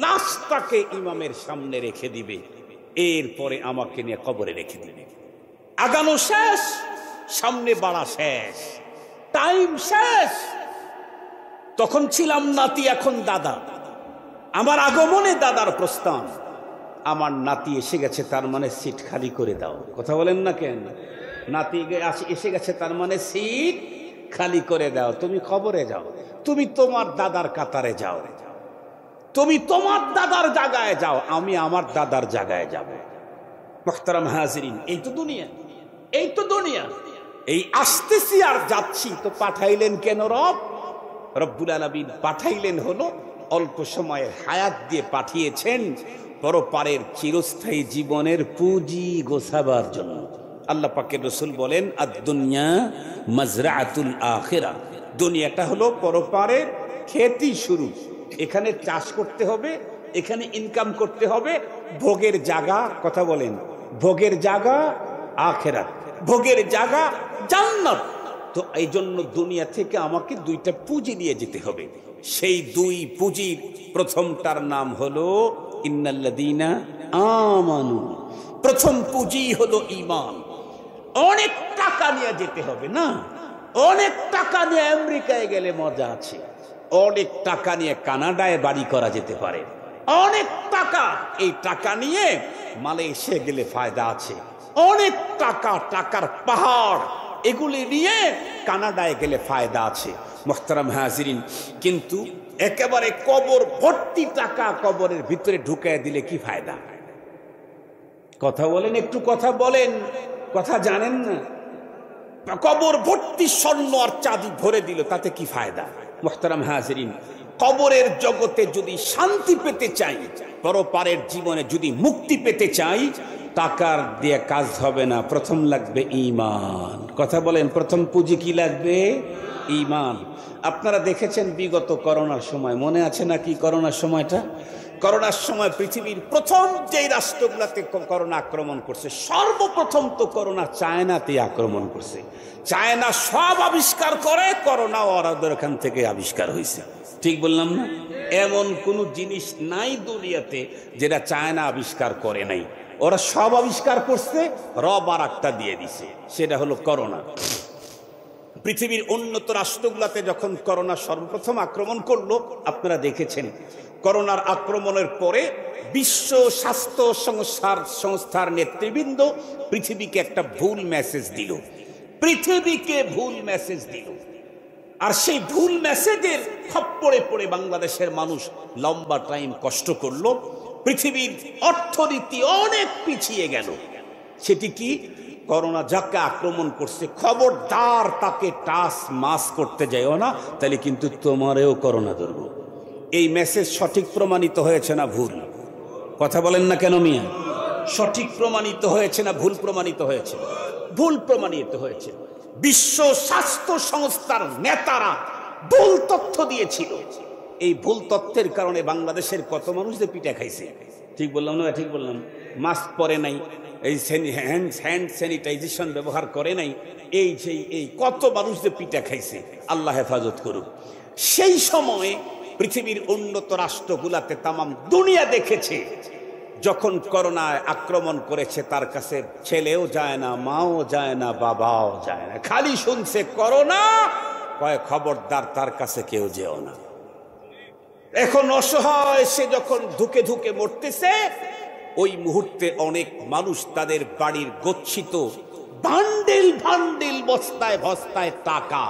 লাশটাকে ইমামের সামনে রেখে দিবে, এরপরে আমাকে নিয়ে কবরে রেখে দিবে। আগানো শেষ, সামনে বাড়া শেষ, টাইম শেষ। তখন ছিলাম নাতি, এখন দাদা। আমার আগমনে দাদার প্রস্থান। আমার নাতি এসে গেছে, তার মানে সিট খালি করে দাও। কথা বলেন না কেন? নাতি এসে গেছে তার মানে সিট খালি করে দাও। তুমি কবরে যাও, তুমি তোমার দাদার কাতারে যাও, তুমি তোমার দাদার জায়গায় যাও, আমি আমার দাদার জায়গায় যাব। মুহতারাম হাজিরিন, এই তো দুনিয়া, এই তো দুনিয়া। এই আসতেছি আর যাচ্ছি তো পাঠাইলেন কেন রব? রব্বুল আলামিন পাঠাইলেন হলো অল্প সময়ের হায়াত দিয়ে পাঠিয়েছেন পরপারের চিরস্থায়ী জীবনের পুঁজি গোছাবার জন্য। আল্লাহ পাকের রাসূল বলেন, আদ-দুনিয়া মাজরাআতুল আখিরা। দুনিয়াটা হলো পরপারের খেতি শুরু। এখানে চাষ করতে হবে, এখানে ইনকাম করতে হবে। ভোগের জায়গা, কথা বলেন, ভোগের জায়গা আখিরাত, ভোগের জায়গা জান্নাত। তো এই জন্য দুনিয়া থেকে আমাকে 2টা পুঁজি নিয়ে যেতে হবে। সেই 2 পুঁজির প্রথমটার নাম হলো ইন্নাল্লাযীনা আমানু। প্রথম পুঁজি হলো ঈমান। অনেক টাকা নিয়ে যেতে হবে না, অনেক টাকা নিয়ে আমেরিকায় গেলে মজা আছে, অনেক টাকা নিয়ে কানাডায় বাড়ি করা যেতে পারে, অনেক টাকা, এই টাকা নিয়ে মালয়েশিয়া গেলে ফায়দা আছে, অনেক টাকা, টাকার পাহাড়, এগুলি নিয়ে কানাডায় গেলে ফায়দা আছে। মুহতারাম হাজিরিন, কিন্তু একেবারে কবর ভর্তি টাকা কবরের ভিতরে ঢুকায় দিলে কি ফায়দা? কথা বলেন, একটু কথা বলেন, কথা জানেন না? কবর ভর্তি স্বর্ণ আর চাঁদি ভরে দিল, তাতে কি ফায়দা? মুহতারাম হাজিরিন, কবরের জগতে যদি শান্তি পেতে চাই, পরপারের জীবনে যদি মুক্তি পেতে চাই, টাকার দিয়ে কাজ হবে না, প্রথম লাগবে ঈমান। কথা বলেন, প্রথম পুঁজি কি লাগবে? ঈমান। আপনারা দেখেছেন বিগত করোনার সময়, মনে আছে নাকি করোনার সময়টা? করোনার সময় পৃথিবীর প্রথম যেই রাষ্ট্রগুলোতে করোনা আক্রমণ করছে, সর্বপ্রথম তো করোনা চায়নাতে আক্রমণ করছে। চায়না সব আবিষ্কার করে, করোনা ওদের এখান থেকে আবিষ্কার হয়েছে। ঠিক বললাম না? এমন কোন জিনিস নাই দুনিয়াতে যেটা চায়না আবিষ্কার করে নাই। ওরা সব আবিষ্কার করছে, রব আর একটা দিয়ে দিছে, সেটা হলো করোনা। পৃথিবীর উন্নত রাষ্ট্রগুলোতে যখন করোনা সর্বপ্রথম আক্রমণ করলো, আপনারা দেখেছেন করোনার আক্রমণের পরে বিশ্ব স্বাস্থ্য সংস্থার নেতৃবৃন্দ পৃথিবীকে একটা ভুল মেসেজ দিল, পৃথিবীকে ভুল মেসেজ দিল। আর সেই ভুল মেসেজের খপ্পরে পড়ে বাংলাদেশের মানুষ লম্বা টাইম কষ্ট করলো, পৃথিবীর অর্থনীতি অনেক পিছিয়ে গেল। সেটি কি? করোনা যাকে আক্রমণ করছে, খবরদার তাকে টাচ মাস করতে যাইও না, তাহলে কিন্তু তোমারেও করোনা ধরবো। এই মেসেজ সঠিক প্রমাণিত হয়েছে না ভুল? কথা বলেন না কেন মিয়া? সঠিক প্রমাণিত হয়েছে না ভুল প্রমাণিত হয়েছে? ভুল প্রমাণিত হয়েছে। বিশ্ব স্বাস্থ্য সংস্থার নেতারা ভুল তথ্য দিয়েছিল। এই ভুল তথ্যের কারণে বাংলাদেশের কত মানুষ যে পিঠা খাইছে। ঠিক বললাম না? ঠিক বললাম? মাস্ক পরে নাই, এই হ্যান্ড স্যানিটাইজেশন ব্যবহার করে নাই, এই কত মানুষ যে পিঠা খাইছে। আল্লাহ হেফাজত করুক। সেই সময়ে পৃথিবীর উন্নত রাষ্ট্রগুলাতে তামাম দুনিয়া দেখেছে যখন করোনায় আক্রমণ করেছে তার কাছে ছেলেও যায় না, মাও যায় না, বাবাও যায় না, খালি শুনছে করোনা, কয় খবরদার তার কাছে কেউ যেও না। এখন অসহায় সে যখন ধুকে ধুকে মরতেছে, ওই মুহূর্তে অনেক মানুষ তাদের বাড়ির গচ্ছিত বান্ডিল বান্ডিল বস্তায় বস্তায় টাকা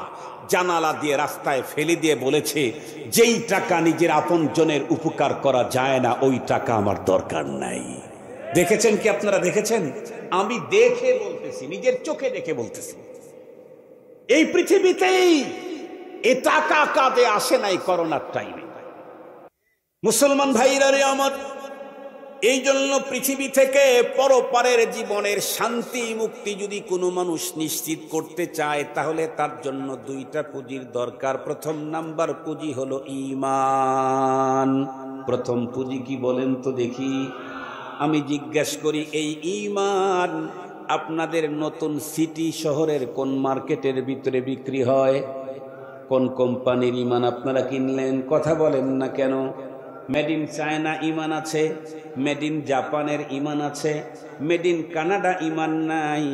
জানালা দিয়ে রাস্তায় ফেলে দিয়ে বলেছে, যেই টাকা নিজের আপনজনের উপকার করা যায় না ওই টাকা আমার দরকার নাই। দেখেছেন কি আপনারা? দেখেছেন? আমি দেখে বলতেছি, নিজের চোখে দেখে বলতেছি। এই পৃথিবীতেই এ টাকা কাঁধে আসে নাই করোনার টাইমে। মুসলমান ভাইরা রে আমার, এই জন্য পৃথিবী থেকে পরপারের জীবনের শান্তি মুক্তি যদি কোনো মানুষ নিশ্চিত করতে চায় তাহলে তার জন্য দুইটা পুঁজির দরকার। প্রথম নাম্বার পুঁজি হলো ঈমান। প্রথম পুঁজি কি বলেন তো দেখি? আমি জিজ্ঞাসা করি, এই ঈমান আপনাদের নতুন সিটি শহরের কোন মার্কেটের ভিতরে বিক্রি হয়? কোন কোম্পানির ঈমান আপনারা কিনলেন? কথা বলেন না কেন? মেড ইন চায়না ঈমান আছে, মেড ইন জাপানের ঈমান আছে, মেড ইন কানাডা ঈমান নাই।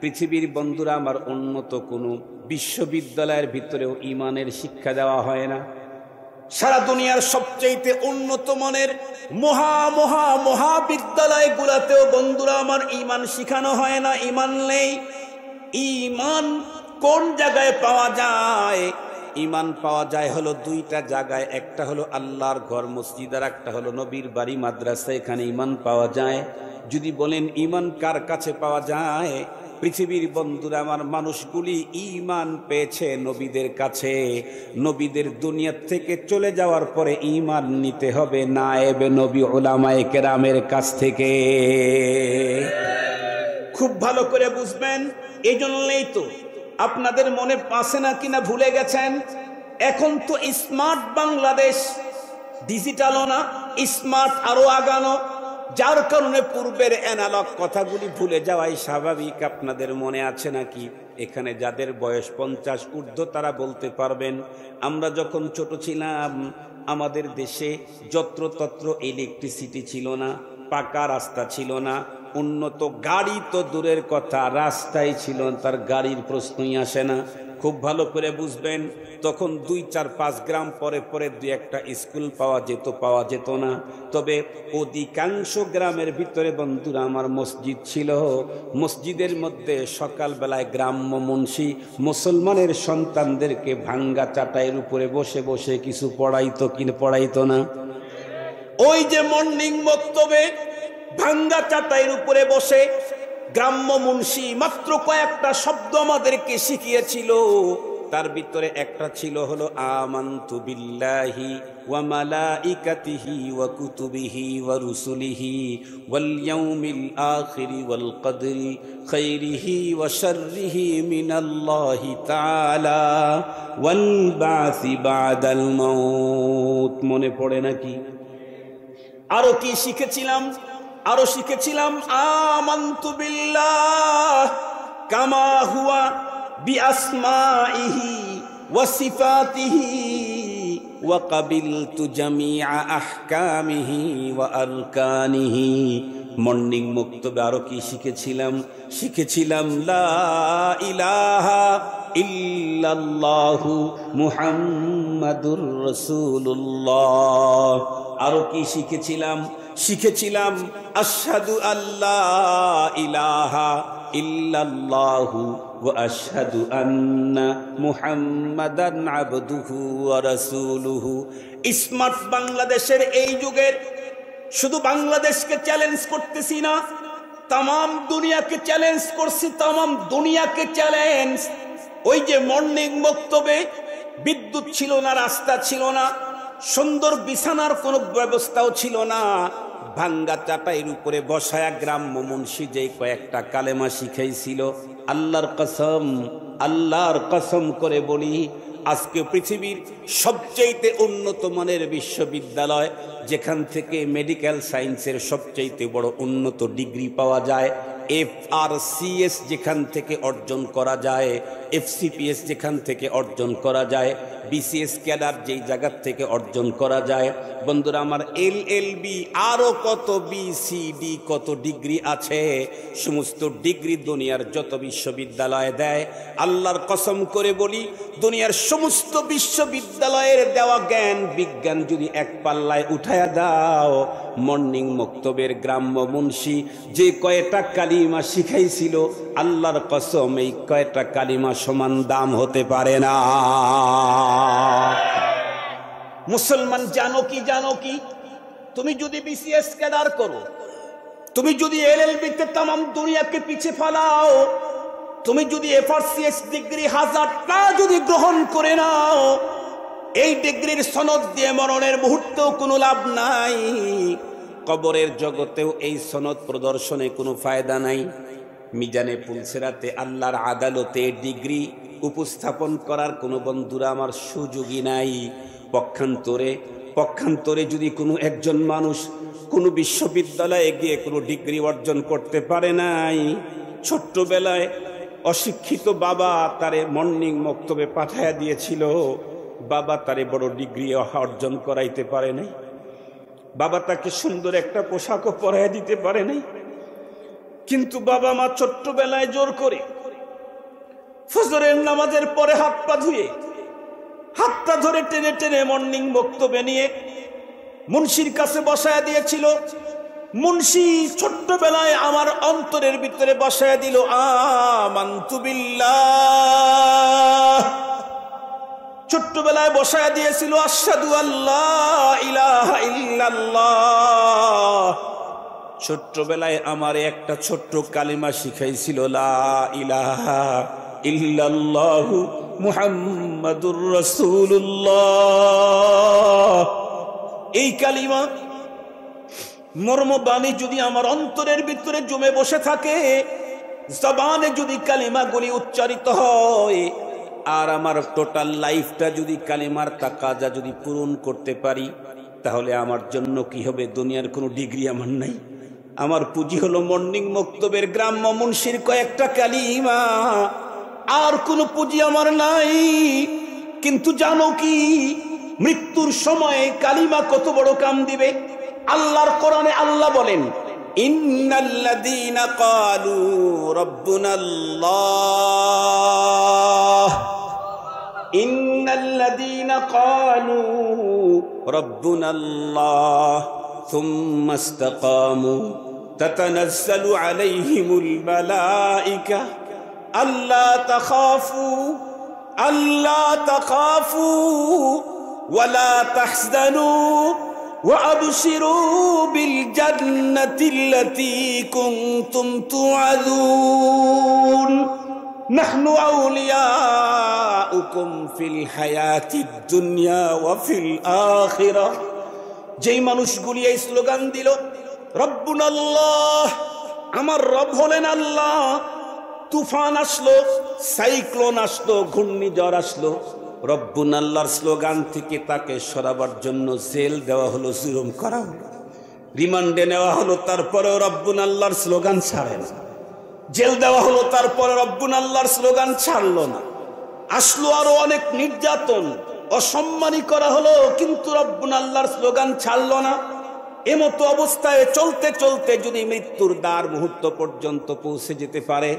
পৃথিবীর বন্ধুরা আমার, উন্নত কোনো বিশ্ববিদ্যালয়ের ভিতরেও ঈমানের শিক্ষা দেওয়া হয় না। সারা দুনিয়ার সবচেয়ে উন্নত মানের মহাবিদ্যালয়গুলোতেও বন্ধুরা আমার ঈমান শিখানো হয় না, ঈমান নেই। ঈমান কোন জায়গায় পাওয়া যায়? ঈমান পাওয়া যায় হলো দুইটা জায়গায়, একটা হলো আল্লাহর ঘর মসজিদ, আর একটা হলো নবীর বাড়ি মাদ্রাসা, এখানে ঈমান পাওয়া যায়। যদি বলেন ঈমান কার কাছে পাওয়া যায়, পৃথিবীর বন্ধুরা আমার, মানুষগুলি ঈমান পেয়েছে নবীদের কাছে। নবীদের দুনিয়া থেকে চলে যাওয়ার পরে ঈমান নিতে হবে নায়েবে নবী উলামায়ে কেরামের কাছ থেকে। খুব ভালো করে বুঝবেন। এই জন্যই তো আপনাদের মনে পাশে না কিনা ভুলে গেছেন, এখন তো স্মার্ট বাংলাদেশ, ডিজিটালও না, স্মার্ট আরো আগানো, যার কারণে পূর্বের অ্যানালগ কথাগুলি ভুলে যাওয়াই স্বাভাবিক। আপনাদের মনে আছে নাকি? এখানে যাদের বয়স 50 ঊর্ধ্ব তারা বলতে পারবেন, আমরা যখন ছোট ছিলাম আমাদের দেশে যত্রতত্র ইলেকট্রিসিটি ছিল না, পাকা রাস্তা ছিল না, উন্নত গাড়ি তো দূরের কথা, রাস্তায় ছিল, তার গাড়ির প্রশ্নই আসে না। খুব ভালো করে বুঝবেন, তখন 2, 4, 5 গ্রাম পরে পরে 2-1টা স্কুল পাওয়া যেত না। তবে অধিকাংশ গ্রামের ভিতরে বন্ধুরা আমার মসজিদ ছিল। মসজিদের মধ্যে সকালবেলায় গ্রাম্য মুন্সি মুসলমানের সন্তানদেরকে ভাঙ্গা চাটাইয়ের উপরে বসে বসে কিছু পড়াইতো না? ওই যে মর্নিং বক্তব্যে ভাঙ্গা চাটাইয়ের উপরে বসে গ্রাম্য মুন্সি মাত্র কয়েকটা শব্দ আমাদেরকে শিখিয়েছিল। তার ভিতরে একটা ছিল হলো আমানতু বিল্লাহি ওয়া মালাইকাতিহি ওয়া কুতুবিহি ওয়া রুসুলিহি ওয়াল ইয়াউমিল আখিরি ওয়াল কদরি খাইরিহি ওয়া শাররিহি মিনাল্লাহি তাআলা ওয়াল বাসি বাদাল মাউত। মনে পড়ে নাকি? আরো কি শিখেছিলাম? আরো শিখেছিলাম আমানতু বিল্লাহ কামা হুয়া বিআসমাইহি ওয়া সিফাতিহি ওয়া কাবিলতু জামিআ আহকামিহি ওয়া আরকানিহি। মর্নিং মুক্তবে আরো কি শিখেছিলাম লা ইলাহা ইল্লাল্লাহু মুহাম্মাদুর রাসূলুল্লাহ। আরো কি শিখেছিলাম আশহাদু আল্লা ইলাহা ইল্লাল্লাহু ওয়া আশহাদু আন্না মুহাম্মাদান আবদুহু ওয়া রাসূলুহু। স্মার্ট বাংলাদেশের এই যুগের শুধু বাংলাদেশকে চ্যালেঞ্জ করতেছি না, তামাম দুনিয়াকে চ্যালেঞ্জ করছি, তামাম দুনিয়াকে চ্যালেঞ্জ। ওই যে মর্নিং বক্তব্যে বিদ্যুৎ ছিল না, রাস্তা ছিল না, সুন্দর বিছানার কোনো ব্যবস্থাও ছিল না, ভাঙ্গা চাটাইয়ের উপরে বসায়া গ্রাম্য মুন্সি যেই কয়েকটা কালেমা শিখাইছিল, আল্লাহর কসম করে বলি, আজকে পৃথিবীর সবচেয়ে উন্নত মানের বিশ্ববিদ্যালয়, যেখান থেকে মেডিকেল সায়েন্সের সবচেয়ে বড় উন্নত ডিগ্রি পাওয়া যায়, FRCS যেখান থেকে অর্জন করা যায়, FCPS যেখান থেকে অর্জন করা যায়, বিসিএস ক্যাডার যেই জায়গা থেকে অর্জন করা যায়। বন্ধুরা আমার, এলএলবি আরো কত বিসিডি কত ডিগ্রি আছে, সমস্ত ডিগ্রি দুনিয়ার যত বিশ্ববিদ্যালয় দেয়, আল্লাহর কসম করে বলি দুনিয়ার সমস্ত বিশ্ববিদ্যালয়ের দেওয়া জ্ঞান বিজ্ঞান যদি এক পাল্লায় উঠায়া দাও, মর্নিং মক্তবের গ্রাম্য মুন্সি যে কয়টা কালিমা শিখাইছিল, আল্লাহর কসম এই কয়টা কালিমা সমান দাম হতে পারে না। মুসলমান জানো কি তুমি যদি বিসিএস ক্যাডার করো, তুমি যদি এলএলবিতে তামাম দুনিয়াকে পিছে ফেলাও, তুমি যদি এফআরসিএস ডিগ্রি 1000টা যদি গ্রহণ করে নাও, এই ডিগ্রির সনদ দিয়ে মরণের মুহূর্তেও কোনো লাভ নাই, কবরের জগতেও এই সনদ প্রদর্শনে কোনো ফায়দা নাই। মিজানে পুলসেরাতে আল্লাহর আদালতে ডিগ্রি উপস্থাপন করার কোনো বন্ধুরা আমার সুযোগই নাই। পক্ষান্তরে যদি কোনো একজন মানুষ কোনো বিশ্ববিদ্যালয়ে গিয়ে কোনো ডিগ্রি অর্জন করতে পারে নাই, ছোট্টবেলায় অশিক্ষিত বাবা তারে মর্নিং মক্তবে পাঠাইয়া দিয়েছিল, বাবা তারে বড় ডিগ্রি অর্জন করাইতে পারে নাই, বাবা তাকে সুন্দর একটা পোশাকও পরাইয়া দিতে পারে নাই, কিন্তু বাবা মা ছোট্টবেলায় জোর করে ফজরের নামাজের পরে হাত পা ধুয়ে হাতটা ধরে টেনে টেনে মর্নিং বক্তব্যে নিয়ে মুন্সির কাছে বসায়া দিয়েছিল। মুন্সি ছোট্টবেলায় আমার অন্তরের ভিতরে বসায়া দিল আমানতু বিল্লাহ, ছোট্টবেলায় বসায়া দিয়েছিল আশহাদু আল্লাহ ইলাহা ইল্লাল্লাহ, ছোট্টবেলায় আমার একটা ছোট্ট কালিমা শিখাইছিল লা ইলাহা ইল্লাল্লাহু মুহাম্মাদুর রাসূলুল্লাহ। এই কালিমা মর্মবাণী যদি আমার অন্তরের ভিতরে জমে বসে থাকে, জবানে যদি কালিমাগুলি উচ্চারিত হয়, আর আমার টোটাল লাইফটা যদি কালিমার তাকাজা যদি পূরণ করতে পারি, তাহলে আমার জন্য কি হবে? দুনিয়ার কোনো ডিগ্রি আমার নাই, আমার পুঁজি হলো মর্নিং মক্তবের গ্রাম্য মুন্সির কয়েকটা কালিমা, আর কোনো পুঁজি আমার নাই। কিন্তু জানো কি, মৃত্যুর সময়ে কালিমা কত বড় কাম দিবে? আল্লাহর কোরআনে আল্লাহ বলেন, ইন্নাল্লাযীনা ক্বালু রাব্বুনাল্লাহ, ইন্নাল্লাযীনা ক্বালু রাব্বুনাল্লাহ থুম্মা ইসতাকামু তাতানাজ্জালু আলাইহিমুল মালায়েকা আল্লা তাখাফু ওয়ালা তাহজানু وأبشروا بالجنة التي كنتم توعدون نحن أولياؤكم في الحياة الدنيا وفي الآخرة। যেই মানুষগুলি এই স্লোগান দিল রব্বুনা আল্লাহ, আমার রব হলেন আল্লাহ, তুফান আসলো, সাইক্লোন আসলো, ঘূর্ণিঝড় আসলো, রব্বুন আল্লাহর স্লোগান থেকে তাকে সরাবার জন্য জেল দেওয়া হলো, জুলুম করা হলো, রিমান্ডে নেওয়া হলো, তারপরেও রব্বুন আল্লাহর স্লোগান ছাড়ে না। জেল দেওয়া হলো, তারপরে রব্বুন আল্লাহর স্লোগান ছাড়লো না। আসলো আরো অনেক নির্যাতন, অসম্মানী করা হলো, কিন্তু রব্বুন আল্লাহর স্লোগান ছাড়লো না। এমতো অবস্থায় চলতে চলতে যদি মৃত্যুর দ্বার মুহূর্ত পর্যন্ত পৌঁছে যেতে পারে,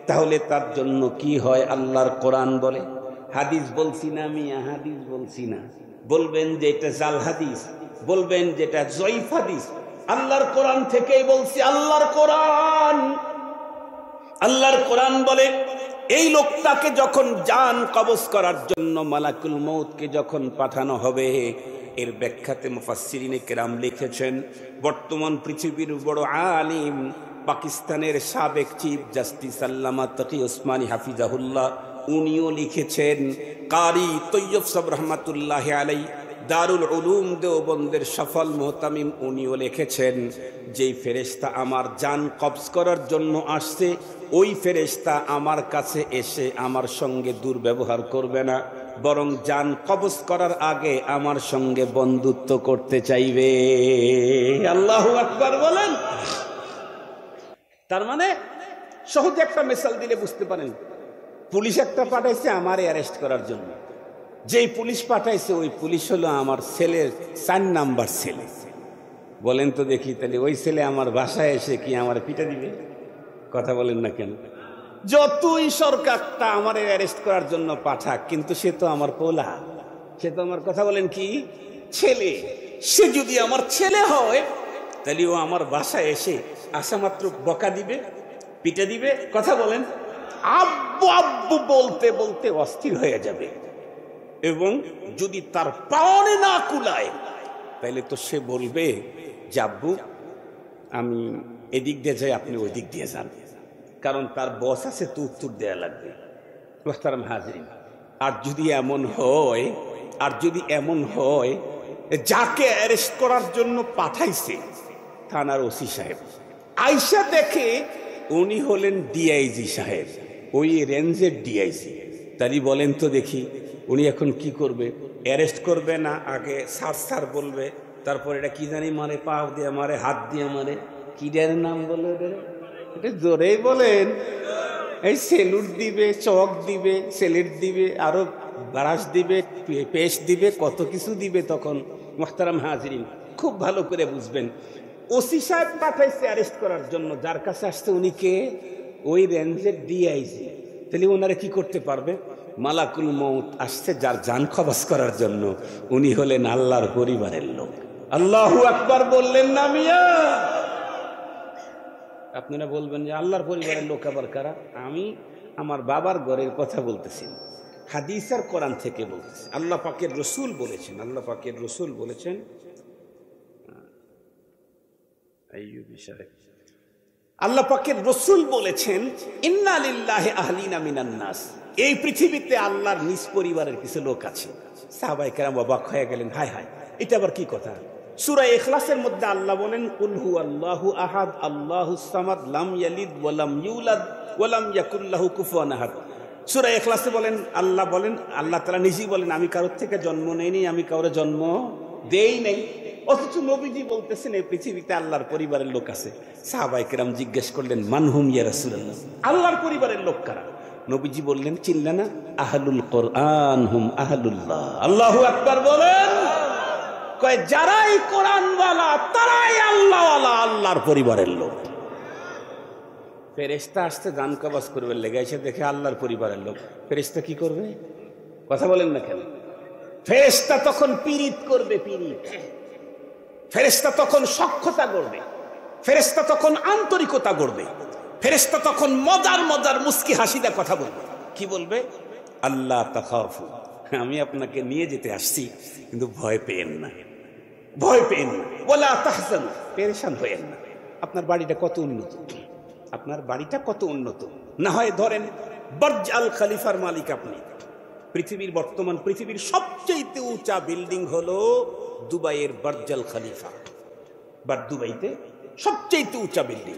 তাহলে তার জন্য কি হয়? আল্লাহর কোরআন বলে, হাদিস বলছি না মিয়া, হাদিস বলছি না, বলবেন যে এটা জাল হাদিস, বলবেন যেটা জয়ীফ হাদিস, আল্লাহর কোরআন থেকেই বলছি। আল্লাহর কোরআন বলে, এই লোকটাকে যখন জান কবজ করার জন্য মালাকুল মউতকে যখন পাঠানো হবে, এর ব্যাখ্যাতে মুফাসসিরিনে কেরাম লিখেছেন, বর্তমান পৃথিবীর বড় আলিম পাকিস্তানের সাবেক চিফ জাস্টিস আল্লামা তকি ওসমানী হাফিজাহুল্লাহ, উনিও লিখেছেন, কারি তৈয়ব সাহেব রহমাতুল্লাহ আলাইহি দারুল উলুম দেওবন্দের সফল মুহতামিম, উনিও লিখেছেন, যেই ফেরেশতা আমার জান কবজ করার জন্য আসছে, ওই ফেরেশতা আমার কাছে এসে আমার সঙ্গে দুর্ব্যবহার করবে না, বরং জান কবজ করার আগে আমার সঙ্গে বন্ধুত্ব করতে চাইবে। আল্লাহু আকবার বলেন। তার মানে সহজে একটা মিসাল দিলে বুঝতে পারেন, পুলিশ একটা পাঠাইছে আমার অ্যারেস্ট করার জন্য, যেই পুলিশ পাঠাইছে ওই পুলিশ হলো আমার ছেলের 4 নাম্বার ছেলে। বলেন তো দেখি, তাহলে ওই ছেলে আমার বাসায় এসে কি আমার পিটা দিবে? কথা বলেন না কেন? যতই সরকারটা আমার অ্যারেস্ট করার জন্য পাঠাক, কিন্তু সে তো আমার পোলা, সে তো আমার, কথা বলেন কি, ছেলে। সে যদি আমার ছেলে হয় তাহলে ও আমার বাসায় এসে আসা মাত্র বকা দিবে, পিটা দিবে। কথা বলেন, আব্বু আব্বু বলতে বলতে অস্থির হয়ে যাবে। এবং যদি তার পাওনে না কুলায় তাহলে তো সে বলবে যে আব্বু আমি এদিক দিয়ে যাই, আপনি ওই দিক দিয়ে যান, কারণ তার বস আছে তো উত্তর দেয়া লাগবে। মোহতারাম হাজরিন, আর যদি এমন হয় যাকে অ্যারেস্ট করার জন্য পাঠাইছে থানার ওসি সাহেব আইসা দেখে উনি হলেন ডিআইজি সাহেব, ওই রেঞ্জের ডিআইজি, তাই বলেন তো দেখি উনি এখন কি করবে? অ্যারেস্ট করবে না, আগে সার বলবে, তারপর এটা কি জানি মারে, পা দিয়ে মারে, হাত দিয়ে মারে, কি ডের নাম বলে, এটা জোরেই বলেন, এই সেলুট দিবে, চক দিবে, সেলেট দিবে, আরো ব্রাশ দিবে, পেস্ট দিবে, কত কিছু দিবে। তখন মোহতারাম হাজরিন খুব ভালো করে বুঝবেন, ওসি সাহেব পাঠাইছে অ্যারেস্ট করার জন্য, যার কাছে আসছে উনি কে? ওই রেঞ্জের ডিআইজি। তাহলে ওনারা কি করতে পারবে? মালাকুল মউত আসছে যার জান খবস করার জন্য, উনি হলেন আল্লাহর পরিবারের লোক। আল্লাহু আকবার বললেন না মিয়া? আপনারা বলবেন যে আল্লাহর পরিবারের লোক আবার কারা? আমি আমার বাবার ঘরের কথা বলতেছি, হাদিস আর কোরআন থেকে বলতেছি। আল্লাহ পাকের রসুল বলেছেন, আল্লাহ পাকের রসুল বলেছেন ইন্না লিল্লাহি আহলিনা মিনান নাস, এই পৃথিবীতে আল্লাহর নিজ পরিবারের কিছু লোক আছে। সাহাবায়ে কেরাম অবাক হয়ে গেলেন, হায় হায়, এটা আবার কি কথা? সূরা ইখলাসের মধ্যে আল্লাহ বলেন কুল হুয়াল্লাহু আহাদ আল্লাহুস সামাদ লাম ইয়ালিদ ওয়া লাম ইউলাদ ওয়া লাম ইয়াকুল লাহু কুফুয়ান আহাদ। সূরা ইখলাসে আল্লাহ তাআলা নিজেই বলেন আমি কারোর থেকে জন্ম নেইনি, আমি কারোর জন্ম দেই নাই। অথচ নবীজি বলতেছেন এই পৃথিবীতে আল্লাহর পরিবারের লোক আছে। সাহাবায়ে কেরাম জিজ্ঞেস করলেন মানহুম ইয়া রাসূলুল্লাহ, আল্লাহর পরিবারের লোক কারা? নবীজি বললেন চিনলে না? আহলুল কোরআন হুম আহলুল্লাহ। আল্লাহু আকবার বলেন। কয় যারাই কোরআনওয়ালা তারাই আল্লাহওয়ালা, আল্লাহর পরিবারের লোক। ফেরেশতা আসতে জান কবজ করবে লেগে এসে দেখে আল্লাহর পরিবারের লোক, ফেরেশতা কি করবে? কথা বলেন না কেন? ফেরেশতা তখন পীড়িত করবে, ফেরেশতা তখন সখ্যতা করবে, ফেরেশতা তখন আন্তরিকতা করবে, ফেরেশতা তখন মজার মজার মুস্কি হাসিদা কথা বলবে। কি বলবে? আল্লাহ তাখাফু, আমি আপনাকে নিয়ে যেতে আসছি, কিন্তু ভয় পেয়েন না, ওয়ালা তাহজানু, পেরেশান হয়েন না। আপনার বাড়িটা কত উন্নত, না হয় ধরেন বুর্জ আল খলিফার মালিক আপনি, পৃথিবীর সবচেয়ে উঁচা বিল্ডিং হলো দুবাইয়ের বুর্জ আল খলিফা, দুবাইতে সবচেয়ে উঁচা বিল্ডিং।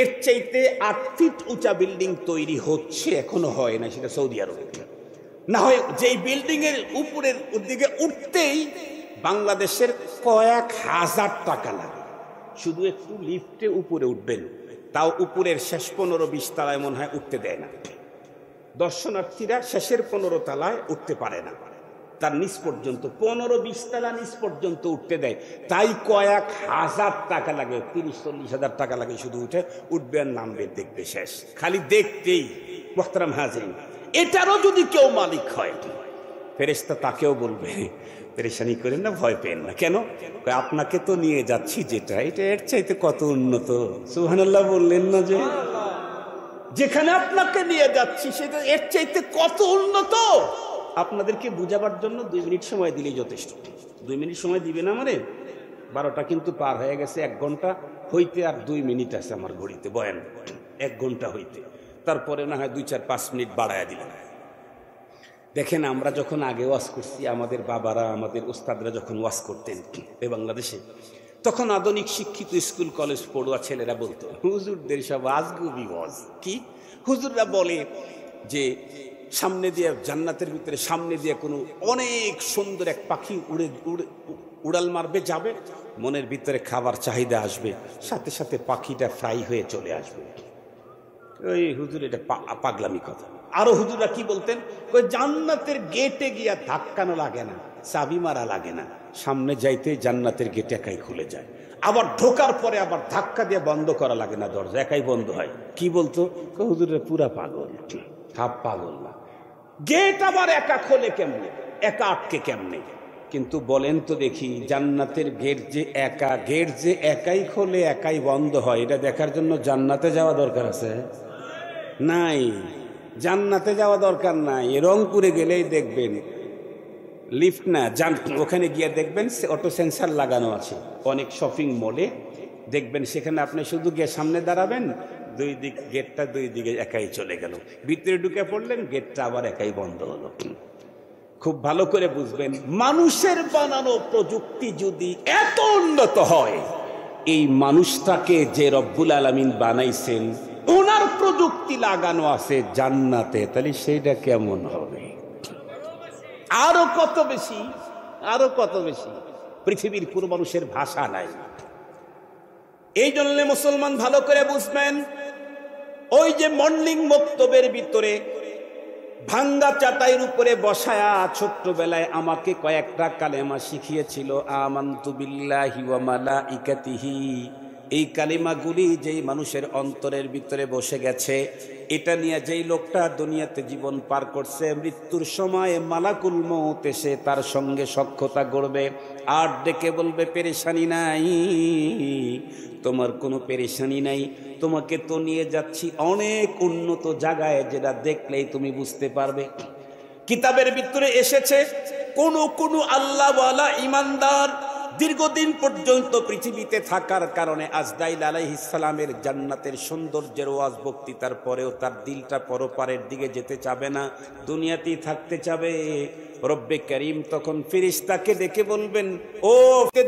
এর চাইতে 8 ফিট উঁচা বিল্ডিং তৈরি হচ্ছে, এখনো হয় না, সেটা সৌদি আরবে। না হয় যেই বিল্ডিং এর উপরের দিকে উঠতেই বাংলাদেশের কয়েক হাজার টাকা লাগে, শুধু একটু লিফটে উপরে উঠবেন, তাও উপরের শেষ 15-20 তলায় মনে হয় উঠতে দেয় না। দর্শনার্থীরা শেষের 15 তলায় উঠতে পারে না, তার নিচ পর্যন্ত 15-20 তলা নিচ পর্যন্ত উঠতে দেয়, তাই কয়েক হাজার টাকা লাগে, 30-40 হাজার টাকা লাগে শুধু উঠবে আর নামবে, দেখবে শেষ, খালি দেখতেই। মুহতারাম হাজিরিন, এটারও যদি কেউ মালিক হয়, ফেরেশতা তাকেও বলবে পেরেশানি করেন না, ভয় পেন না। কেন? আপনাকে তো নিয়ে যাচ্ছি যেটা, এটা এর চাইতে কত উন্নত। সুবহানাল্লাহ বললেন না? যে যেখানে আপনাকে নিয়ে যাচ্ছি সেটা এর চাইতে কত উন্নত। আপনাদেরকে বুঝাবার জন্য 2 মিনিট সময় দিলেই যথেষ্ট। 2 মিনিট সময় দিবেন আমারে? 12টা কিন্তু পার হয়ে গেছে, 1 ঘন্টা হইতে আর 2 মিনিট আছে আমার ঘড়িতে, বয়ান 1 ঘন্টা হইতে, তারপরে না হয় 2-4-5 মিনিট বাড়ায়া দিলাম। দেখেন, আমরা যখন আগে ওয়াজ করছি, আমাদের বাবারা, আমাদের উস্তাদরা যখন ওয়াজ করতেন এই বাংলাদেশে, তখন আধুনিক শিক্ষিত স্কুল কলেজ পড়ুয়া ছেলেরা বলতো হুজুরদের সব আজগুবি ওয়াজ। কি? হুজুররা বলে যে সামনে দিয়ে, জান্নাতের ভিতরে সামনে দিয়ে কোনো অনেক সুন্দর এক পাখি উড়াল মারবে, যাবে, মনের ভিতরে খাবার চাহিদা আসবে, সাথে সাথে পাখিটা ফ্রাই হয়ে চলে আসবে। ওই হুজুর, এটা পাগলামি কথা। আরো হুজুরা কি বলতেন, কই জান্নাতের গেটে গিয়া ধাক্কানো লাগে না, চাবি মারা লাগে না, সামনে যাইতে জান্নাতের গেট একাই খুলে যায়, আবার ঢোকার পরে আবার ধাক্কা দিয়ে বন্ধ করা লাগে না, দরজা একাই বন্ধ হয়। কি বলতো, হুজুরের পুরা পাগল, হাফ পাগল না, গেট আবার একা খোলে কেমনে, একা আটকে কেমনে? কিন্তু বলেন তো দেখি, জান্নাতের গেট যে একাই খোলে একাই বন্ধ হয়, এটা দেখার জন্য জান্নাতে যাওয়া দরকার আছে? নাই, জান্নাতে যাওয়া দরকার নাই। রংপুরে গেলেই দেখবেন লিফট না, ওখানে গিয়ে দেখবেন অটো সেন্সার লাগানো আছে। অনেক শপিং মলে দেখবেন সেখানে আপনি শুধু গিয়ে সামনে দাঁড়াবেন, গেটটা দুই দিকে একাই চলে গেল, ভিতরে ঢুকে পড়লেন, গেটটা আবার একাই বন্ধ হলো। খুব ভালো করে বুঝবেন, মানুষের বানানো প্রযুক্তি যদি এত উন্নত হয়, এই মানুষটাকে যে রব্বুল আলামিন বানাইছেন ওনার প্রযুক্তি লাগানো আছে জান্নাতে, তাহলে সেইটা কেমন হবে? আরো কত বেশি, আরো কত বেশি। পৃথিবীর কোন মানুষের ভাষা নাই। এই জন্য মুসলমান ভালো করে বুঝবেন, ওই যে মর্নিং বক্তব্যের ভিতরে ভাঙ্গা চাটাইয়ের উপরে বসায়া ছোট্টবেলায় আমাকে কয়েকটা কালেমা শিখিয়েছিল, আমানতু বিল্লাহি ওয়া মালাইকাতিহি। এই কালিমাগুলি যেই মানুষের অন্তরের ভিতরে বসে গেছে, এটা নিয়ে যেই লোকটা দুনিয়াতে জীবন পার করছে, মৃত্যুর সময় মালাকুল মউত এসে তার সঙ্গে সখ্যতা গড়বে আর ডেকে বলবে, পেরেশানি নাই, তোমার কোনো পেরেশানি নাই, তোমাকে তো নিয়ে যাচ্ছি অনেক উন্নত জায়গায়, যেটা দেখলেই তুমি বুঝতে পারবে। কিতাবের ভিতরে এসেছে, কোন কোন আল্লাহওয়ালা ইমানদার দীর্ঘদিন পর্যন্ত পৃথিবীতে থাকার কারণে আজরাইল আলাইহিস সালামের জান্নাতের সৌন্দর্যের ওয়াজ বক্তৃতার পরেও তার দিলটা পরপারের দিকে যেতে চাবে না, দুনিয়াতেই থাকতে চাবে। রব্বে করিম তখন ফেরেশতাকে ডেকে বলবেন, ও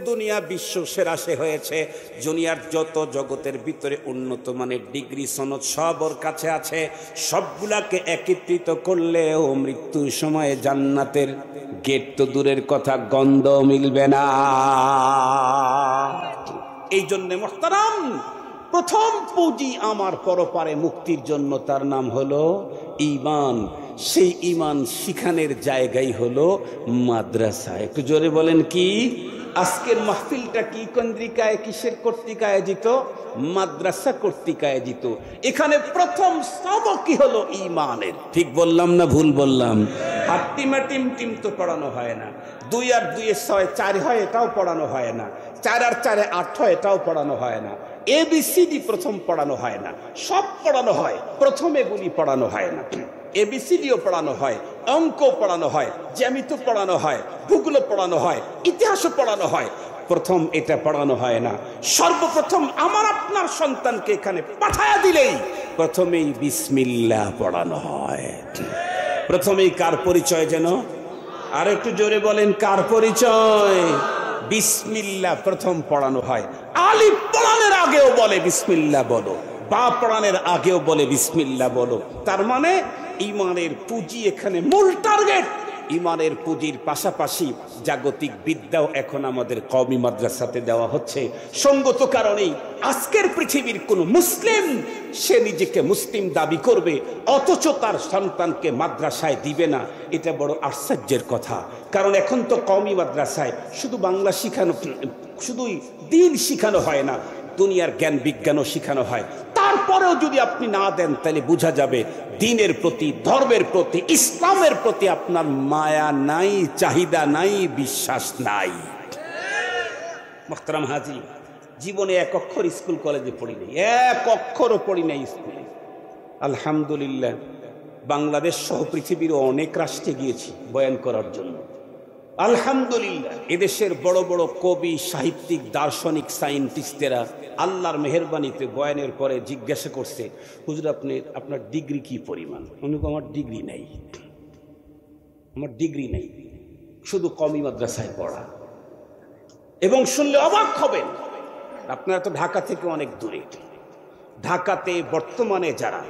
দুনিয়া বিশ্ব সেরা সে হয়েছে, দুনিয়ার যত জগতের ভিতরে উন্নত মানের ডিগ্রি সনদ সব ওর কাছে আছে, সবগুলাকে একত্রিত করলেও মৃত্যুর সময়ে জান্নাতের গেট তো দূরের কথা, গন্ধ মিলবে না। এই জন্য মুহতারাম, প্রথম পুঁজি আমার পরপারে মুক্তির জন্য তার নাম হলো ঈমান। সেই ঈমান শিখানের জায়গাই হলো মাদ্রাসা। একটু জোরে বলেন কি? আজকের মাহফিলটা কি কেন্দ্রিকায়, কিসের কর্তৃক আয়োজিত? মাদ্রাসা কর্তৃক আয়োজিত। এখানে প্রথম সবকই হলো ঈমানের। ঠিক বললাম না ভুল বললাম? হাট্টিমা টিম তো পড়ানো হয় না, 2 আর 2 6 4 হয় এটাও পড়ানো হয় না, 4 আর 4 8 হয় এটাও পড়ানো হয় না, ABCD প্রথম পড়ানো হয় না, সব পড়ানো হয়, প্রথম এগুলি পড়ানো হয় না। ABCDও পড়ানো হয়, অঙ্ক পড়ানো হয়, জ্যামিতি পড়ানো হয়, ভূগোল পড়ানো হয়, ইতিহাসও পড়ানো হয়, প্রথম এটা পড়ানো হয় না। সর্বপ্রথম আমার আপনার সন্তানকে এখানে পাঠায়া দিলেই প্রথমেই বিসমিল্লাহ পড়ানো হয়। প্রথমেই কার পরিচয় যেন? আর একটু জোরে বলেন, কার পরিচয়? বিসমিল্লাহ প্রথম পড়ানো হয়। আলিফ পড়ানোর আগেও বলে বিসমিল্লাহ বলো, বা পড়ানোর আগেও বলে বিসমিল্লাহ বলো। তার মানে ঈমানের পুঁজি এখানে মূল টার্গেট। ঈমানের পুঁজির পাশাপাশি জাগতিক বিদ্যাও এখন আমাদের কওমি মাদ্রাসাতে দেওয়া হচ্ছে। সঙ্গত কারণেই আজকের পৃথিবীর কোন মুসলিম সে নিজেকে মুসলিম দাবি করবে অথচ তার সন্তানকে মাদ্রাসায় দিবে না, এটা বড় আশ্চর্যের কথা। কারণ এখন তো কওমি মাদ্রাসায় শুধু বাংলা শিখানো, শুধুই দিন শিখানো হয় না, দুনিয়ার জ্ঞান বিজ্ঞানও শিখানো হয়। তারপরেও যদি আপনি না দেন তাহলে বোঝা যাবে দ্বীনের প্রতি, ধর্মের প্রতি, ইসলামের প্রতি আপনার মায়া নাই, চাহিদা নাই, বিশ্বাস নাই। মোহতারাম হাজী, জীবনে এক অক্ষর স্কুল কলেজে পড়ি নাই, এক অক্ষরও পড়ি নাই স্কুলে। আলহামদুলিল্লাহ, বাংলাদেশ সহ পৃথিবীর অনেক রাষ্ট্রে গিয়েছি বয়ান করার জন্য। আলহামদুলিল্লাহ, এদেশের বড় বড় কবি, সাহিত্যিক, দার্শনিক, সায়েন্টিস্টেরা আল্লাহর মেহেরবানিতে বয়ানের পরে জিজ্ঞাসা করছে, হুজুর আপনার ডিগ্রি কি পরিমাণ? উনি আমার ডিগ্রি নেই, আমার ডিগ্রি নেই, শুধু কওমি মাদ্রাসায় পড়া। এবং শুনলে অবাক হবেন, আপনারা তো ঢাকা থেকে অনেক দূরে। ঢাকাতে বর্তমানে যারা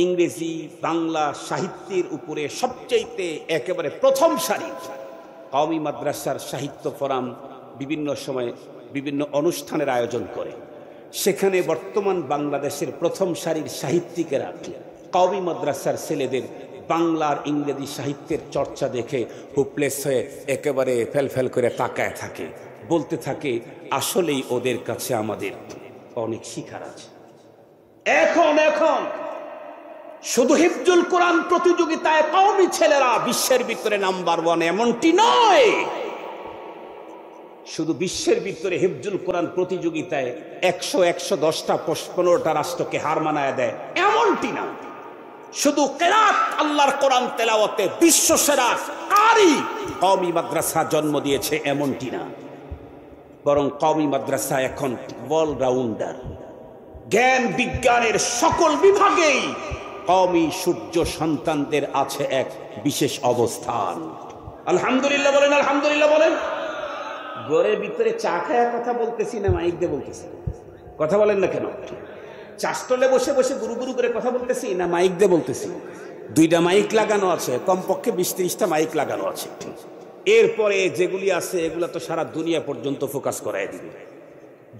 ইংরেজি, বাংলা সাহিত্যের উপরে সবচাইতে একেবারে প্রথম সারি, কওমি মাদ্রাসার সাহিত্য ফোরাম বিভিন্ন সময় বিভিন্ন অনুষ্ঠানের আয়োজন করে, সেখানে বর্তমান বাংলাদেশের প্রথম সারির সাহিত্যিকেরা কওমি মাদ্রাসার ছেলেদের বাংলার ইংরেজি সাহিত্যের চর্চা দেখে হুপলেস হয়ে একেবারে ফেলফেল করে তাকায় থাকে, বলতে থাকে আসলেই ওদের কাছে আমাদের অনেক শিখার আছে। এখন শুধু হিফজুল কোরআন প্রতিযোগিতায় কওমি ছেলেরা বিশ্বের ভিতরে নাম্বার 1 এমনটি নয়। শুধু বিশ্বের ভিতরে হিফজুল কোরআন প্রতিযোগিতায় 110টা 15টা রাষ্ট্রকে হার মানায় দেয় এমনটি না। শুধু কিরাত আল্লাহর কোরআন তেলাওয়াতে বিশ্বসেরা কারি কওমি মাদ্রাসা জন্ম দিয়েছে এমনটি না, বরং কওমি মাদ্রাসা এখন অলরাউন্ডার। জ্ঞান বিজ্ঞানের সকল বিভাগেই কওমি সূর্য সন্তানদের আছে এক বিশেষ অবস্থান। আলহামদুলিল্লাহ বলেন, আলহামদুলিল্লাহ বলেন। ঘরের ভিতরে চা খায়া কথা বলতেছি না মাইক দিয়ে বলতেছি? কথা বলেন না কেন? চাষটলে বসে বসে গুরু গুরু করে কথা বলতেছি না মাইক দিয়ে বলতেছি? 2টা মাইক লাগানো আছে, কমপক্ষে 20-30টা মাইক লাগানো আছে। এরপরে যেগুলি আছে এগুলা তো সারা দুনিয়া পর্যন্ত ফোকাস করায় দিবে।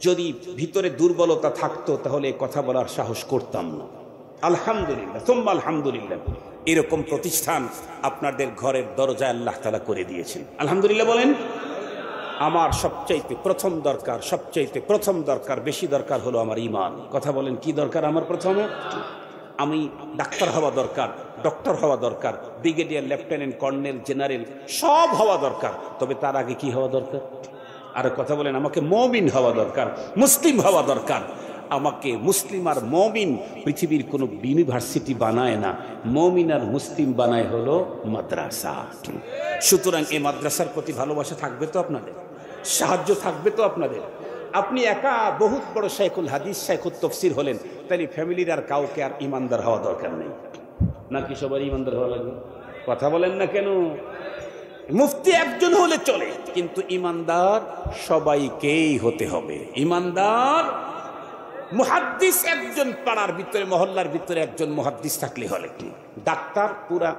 যদি ভিতরে দুর্বলতা থাকতো তাহলে কথা বলার সাহস করতাম না। আলহামদুলিল্লাহ, সুম্মা আলহামদুলিল্লাহ, এরকম প্রতিষ্ঠান আপনাদের ঘরের দরজায় আল্লাহ তাআলা করে দিয়েছেন। আলহামদুলিল্লাহ বলেন। আমার সবচাইতে প্রথম দরকার বেশি দরকার হলো আমার ঈমান। কথা বলেন, কি দরকার আমার? প্রথমে আমি ডাক্তার হওয়া দরকার, ডক্টর হওয়া দরকার, ব্রিগেডিয়ার, লেফটেন্যান্ট, কর্নেল, জেনারেল সব হওয়া দরকার। তবে তার আগে কি হওয়া দরকার? আর কথা বলেন, আমাকে মুমিন হওয়া দরকার, মুসলিম হওয়া দরকার। আমাকে মুসলিম আর মুমিন পৃথিবীর কোনো ইউনিভার্সিটি বানায় না, মুমিন আর মুসলিম বানায় হলো মাদ্রাসা। সুতরাং এই মাদ্রাসার প্রতি ভালোবাসা থাকবে তো আপনাদের, সাহায্য থাকবে তো আপনাদের। আপনি একা বহুত বড় শাইখুল হাদিস, শাইখুল তাফসীর হলেন, তাহলে ফ্যামিলির আর কাউকে আর ইমানদার হওয়া দরকার নেই নাকি? সবার ইমানদার হওয়া লাগবে? কথা বলেন না কেন? মুফতি একজন হলে চলে, কিন্তু ইমানদার সবাইকেই হতে হবে। ইমানদার মুহাদ্দিস একজন, পাড়ার ভিতরে মহল্লার ভিতরে একজন মুহাদ্দিস থাকলে হলে কি? ডাক্তার পুরা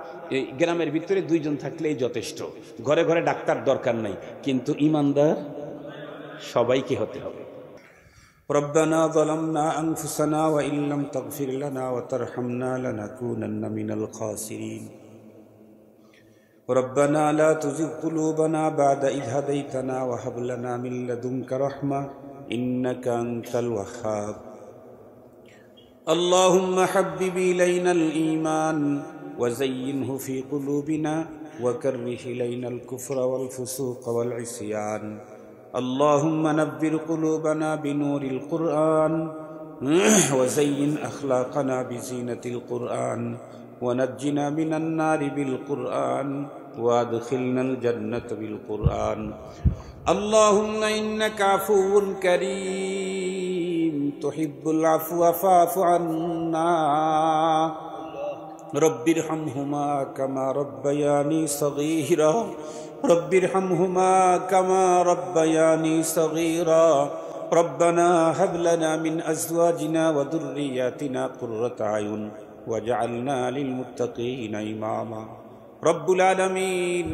গ্রামের ভিতরে 2 জন থাকলেই যথেষ্ট। ঘরে ঘরে ডাক্তার দরকার নাই, কিন্তু ইমানদার সবাইকে হতে হবে। রব্বানা যালামনা আনফুসানা ওয়া ইল্লাম তাগফির লানা ওয়া তারহামনা লানাকুনান্না মিনাল খাসিরিন। ربنا لا تزغ قلوبنا بعد إذ هديتنا وهب لنا من لدنك رحمة إنك أنت الوهاب. اللهم حبب إلينا الإيمان وزينه في قلوبنا وكره إلينا الكفر والفسوق والعصيان. اللهم نبر قلوبنا بنور القرآن وزين أخلاقنا بزينة القرآن ونجنا من النار بالقرآن وادخلنا الجنة بالقرآن. اللهم إنك عفو كريم تحب العفو فاعف عنا. رب ارحمهما كما ربياني صغيرا رب ارحمهما كما ربياني صغيرا. ربنا هب لنا من أزواجنا وذرياتنا قرة أعين وجعلنا للمتقين إماما. রব্বুল আলামিন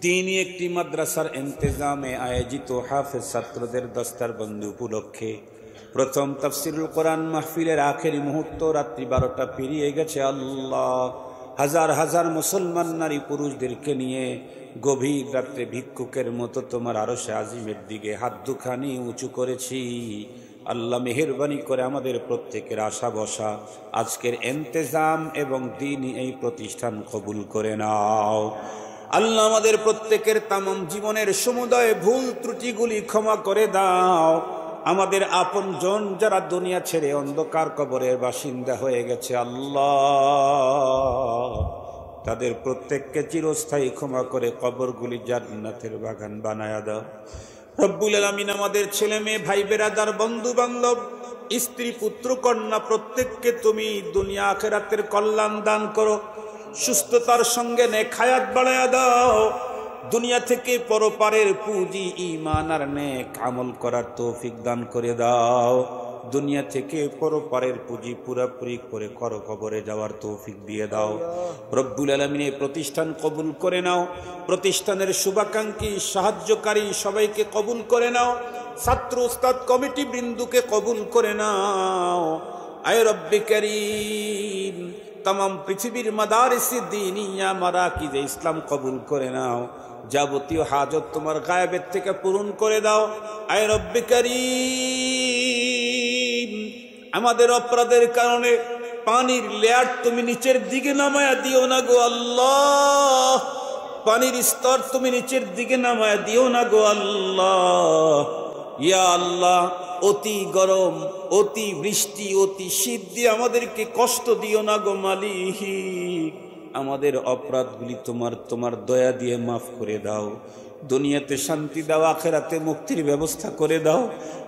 দ্বীনি একটি মাদ্রাসার ইন্তেজামে আয়োজিত হাফেজ ছাত্রদের দস্তারবন্দি উপলক্ষে প্রথম তাফসীরুল কোরআন মাহফিলের আখেরি মুহূর্ত, রাত্রি 12টা পেরিয়ে গেছে। আল্লাহ, হাজার হাজার মুসলমান নারী পুরুষদেরকে নিয়ে গভীর রাত্রে ভিক্ষুকের মতো তোমার আরশে আজিমের দিকে হাত দুখানি উঁচু করেছি। আল্লাহ মেহেরবানি করে আমাদের প্রত্যেকের আশা বসা আজকের ইন্তেজাম এবং দ্বীনি এই প্রতিষ্ঠান কবুল করে নাও। আল্লাহ আমাদের প্রত্যেকের তামাম জীবনের সমুদয় ভুল ত্রুটিগুলি ক্ষমা করে দাও। আমাদের আপনজন যারা দুনিয়া ছেড়ে অন্ধকার কবরের বাসিন্দা হয়ে গেছে, আল্লাহ তাদের প্রত্যেককে চিরস্থায়ী ক্ষমা করে কবরগুলি জান্নাতের বাগান বানায়া দাও। রব্বুল আলামিন আমাদের ছেলে মেয়ে, ভাই বেরাদার, বন্ধু বান্ধব, স্ত্রী, পুত্র, কন্যা প্রত্যেককে তুমি দুনিয়া আখিরাতের কল্যাণ দান করো। সুস্থতার সঙ্গে নেক হায়াত বাড়ায়া দাও। দুনিয়া থেকে পরপারের পুঁজি ঈমান আর নেক আমল করার তৌফিক দান করে দাও। দুনিয়া থেকে পরপারের পুঁজি পুরাপুরি করে কবরে যাওয়ার তৌফিক দিয়ে দাও। রব্বুল আলামিন এই প্রতিষ্ঠান কবুল করে নাও। প্রতিষ্ঠানের শুভাকাঙ্ক্ষী, সাহায্যকারী সবাইকে কবুল করে নাও। ছাত্র উস্তাদ কমিটি বৃন্দুকে কবুল করে নাও। আয় রব্বে করিম तमाम পৃথিবীর মাদারিসে দ্বীনিয়া মারাকিজে ইসলাম কবুল করে নাও, যাবতীয় হাজত তোমার গায়েবের থেকে পূরণ করে দাও। আয় রব্বে করিম আমাদের অপরাধের কারণে পানির লেয়ার তুমি নিচের দিকে নামায়া দিও না গো আল্লাহ, পানির স্তর তুমি নিচের দিকে নামায়া দিও না গো আল্লাহ। ইয়া আল্লাহ অতি গরম, অতি বৃষ্টি, অতি শীত দিয়ে আমাদেরকে কষ্ট দিও না গো মালিক। আমাদের অপরাধগুলি তোমার দয়া দিয়ে মাফ করে দাও। দুনিয়াতে শান্তি দাও, আখেরাতে মুক্তির ব্যবস্থা করে দাও।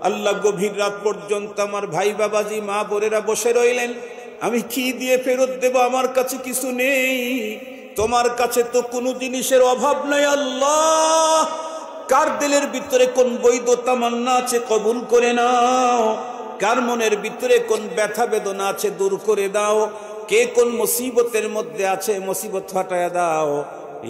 আল্লাহ গভীর রাত পর্যন্ত আমার ভাই বাবাজি মা বোনেরা বসে রইলেন, আমি কি দিয়ে ফেরত দেব? আমার কাছে কিছু নেই, তোমার কাছে তো কোনো জিনিসের অভাব নাই আল্লাহ। কার দিলের ভিতরে কোন বৈধ তামান্না আছে কবুল করে নাও, কার মনের ভিতরে কোন ব্যথা বেদনা আছে দূর করে দাও, কে কোন মুসিবতের মধ্যে আছে মুসিবত হটায়া দাও।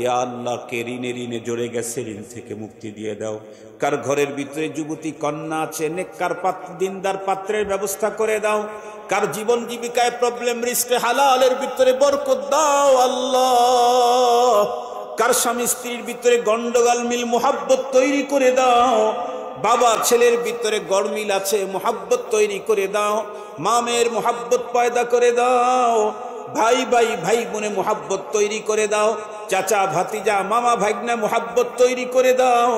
ইয়া আল্লাহ কে ঋণে ঋণে জড়ে গেছে ঋণ থেকে মুক্তি দিয়ে দাও। কার ঘরের ভিতরে যুবতী কন্যা আছে নেককার দিনদার পাত্রের ব্যবস্থা করে দাও। কার জীবন জীবিকায় প্রবলেম রিস্কে হালালের ভিতরে বরকত দাও আল্লাহ। কার স্বামী স্ত্রীর ভিতরে গন্ডগোল মিল মোহাব্বত তৈরি করে দাও। বাবা ছেলের ভিতরে গড়মিল আছে মোহাব্বত তৈরি করে দাও। মা মেয়ের মোহাব্বত পয়দা করে দাও। ভাই ভাই ভাই বোনে মোহাব্বত তৈরি করে দাও। চাচা ভাতিজা মামা ভাগ্না মোহাব্বত তৈরি করে দাও।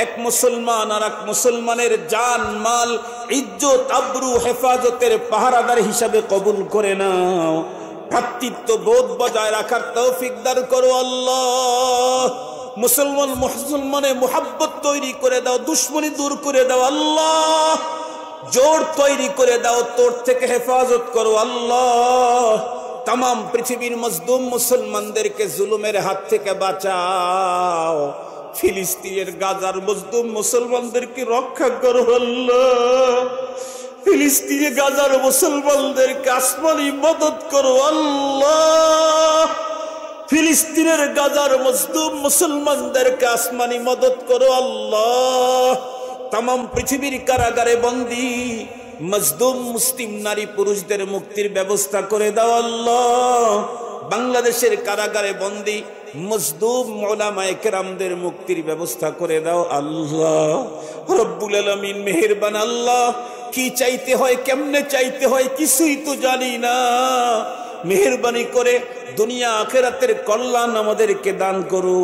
এক মুসলমান আর এক মুসলমানের জান মাল ইজ্জত আবরু হেফাজতের পাহারাদার হিসাবে কবুল করে নাও। ভ্রাতৃত্ব বোধ বজায় রাখার তৌফিক দান করো আল্লাহ। মুসলমানে মোহাব্বত তৈরি করে দাও, দুশ্মনী দূর করে দাও আল্লাহ। জোর তৈরি করে দাও, তোর থেকে হেফাজত করো আল্লাহ। তাম পৃথিবীর মজলুম মুসলমানদেরকে জুলুমের হাত থেকে বাঁচাও। ফিলিস্তিনের গাজার মজলুম মুসলমানদেরকে রক্ষা করো আল্লাহ। ফিলিস্তিনে গাজার মুসলমানদেরকে আসমানি মদত করো আল্লাহ। ফিলিস্তিনের গাজার মজলুম মুসলমানদেরকে আসমানি মদত করো আল্লাহ। তাম পৃথিবীর কারাগারে বন্দী মজলুম মুসলিম নারী পুরুষদের মুক্তির ব্যবস্থা করে দাও আল্লাহ। বাংলাদেশের কারাগারে বন্দী মজলুম উলামায়ে কেরামদের মুক্তির ব্যবস্থা করে দাও আল্লাহ। রব্বুল আলামিন মেহেরবান আল্লাহ। কি চাইতে হয় কেমনে চাইতে হয় কিছুই তো জানি না, মেহেরবানি করে দুনিয়া আখিরাতের কল্যাণ আমাদেরকে দান করো,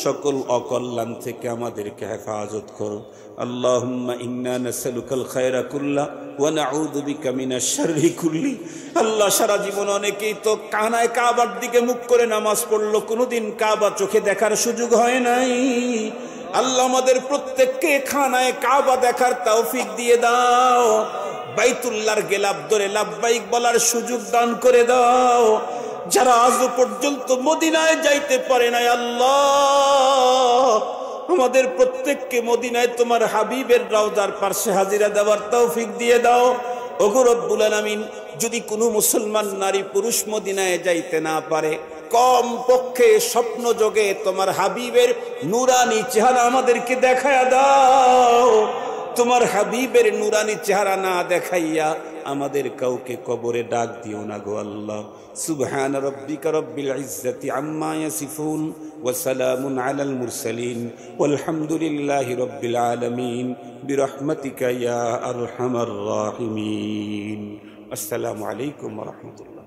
সকল অকল্যাণ থেকে আমাদেরকে হেফাজত করো। আল্লাহুম্মা ইন্না নাসআলুকাল খায়রা কুল্লা ওয়া নাউযু বিকা মিনাশ শাররি কুল্লি। আল্লাহ সারা জীবন অনেকেই তো কানায় কাবার দিকে মুখ করে নামাজ পড়লো, কোনোদিন কাবা চোখে দেখার সুযোগ হয় নাই। আল্লাহ আমাদের প্রত্যেককে খানায় কাবা দেখার তৌফিক দিয়ে দাও। বাইতুল্লাহর গেলাপ ধরে লাব্বাইক বলার সুযোগ দান করে দাও। যারা আজও পর্যন্ত মদিনায় যাইতে পারে নাই আল্লাহ, আমাদের প্রত্যেককে মদিনায় তোমার হাবিবের রওজার পাশে হাজিরা দেওয়ার তৌফিক দিয়ে দাও। ওগো রব্বুল আলামিন, যদি কোনো মুসলমান নারী পুরুষ মদিনায় যাইতে না পারে, কম পক্ষে স্বপ্ন যোগে তোমার হাবিবের নুরানি চেহারা আমাদেরকে দেখায়া দাও। তোমার হাবিবের নুরানি চেহারা না দেখাইয়া আমাদের কাউকে কবরে ডাক দিও না গো আল্লাহ। সুবহান রাব্বিকা রব্বিল ইজ্জাতি আম্মা ইয়াসিফুন ওয়া সালামুন আলাল মুরসালিন ওয়ালহামদুলিল্লাহি রব্বিল আলামিন বিরহমাতিকা ইয়া আরহামার রাহিমিন। আসসালামু আলাইকুম ওয়া রাহমাতুল্লাহ।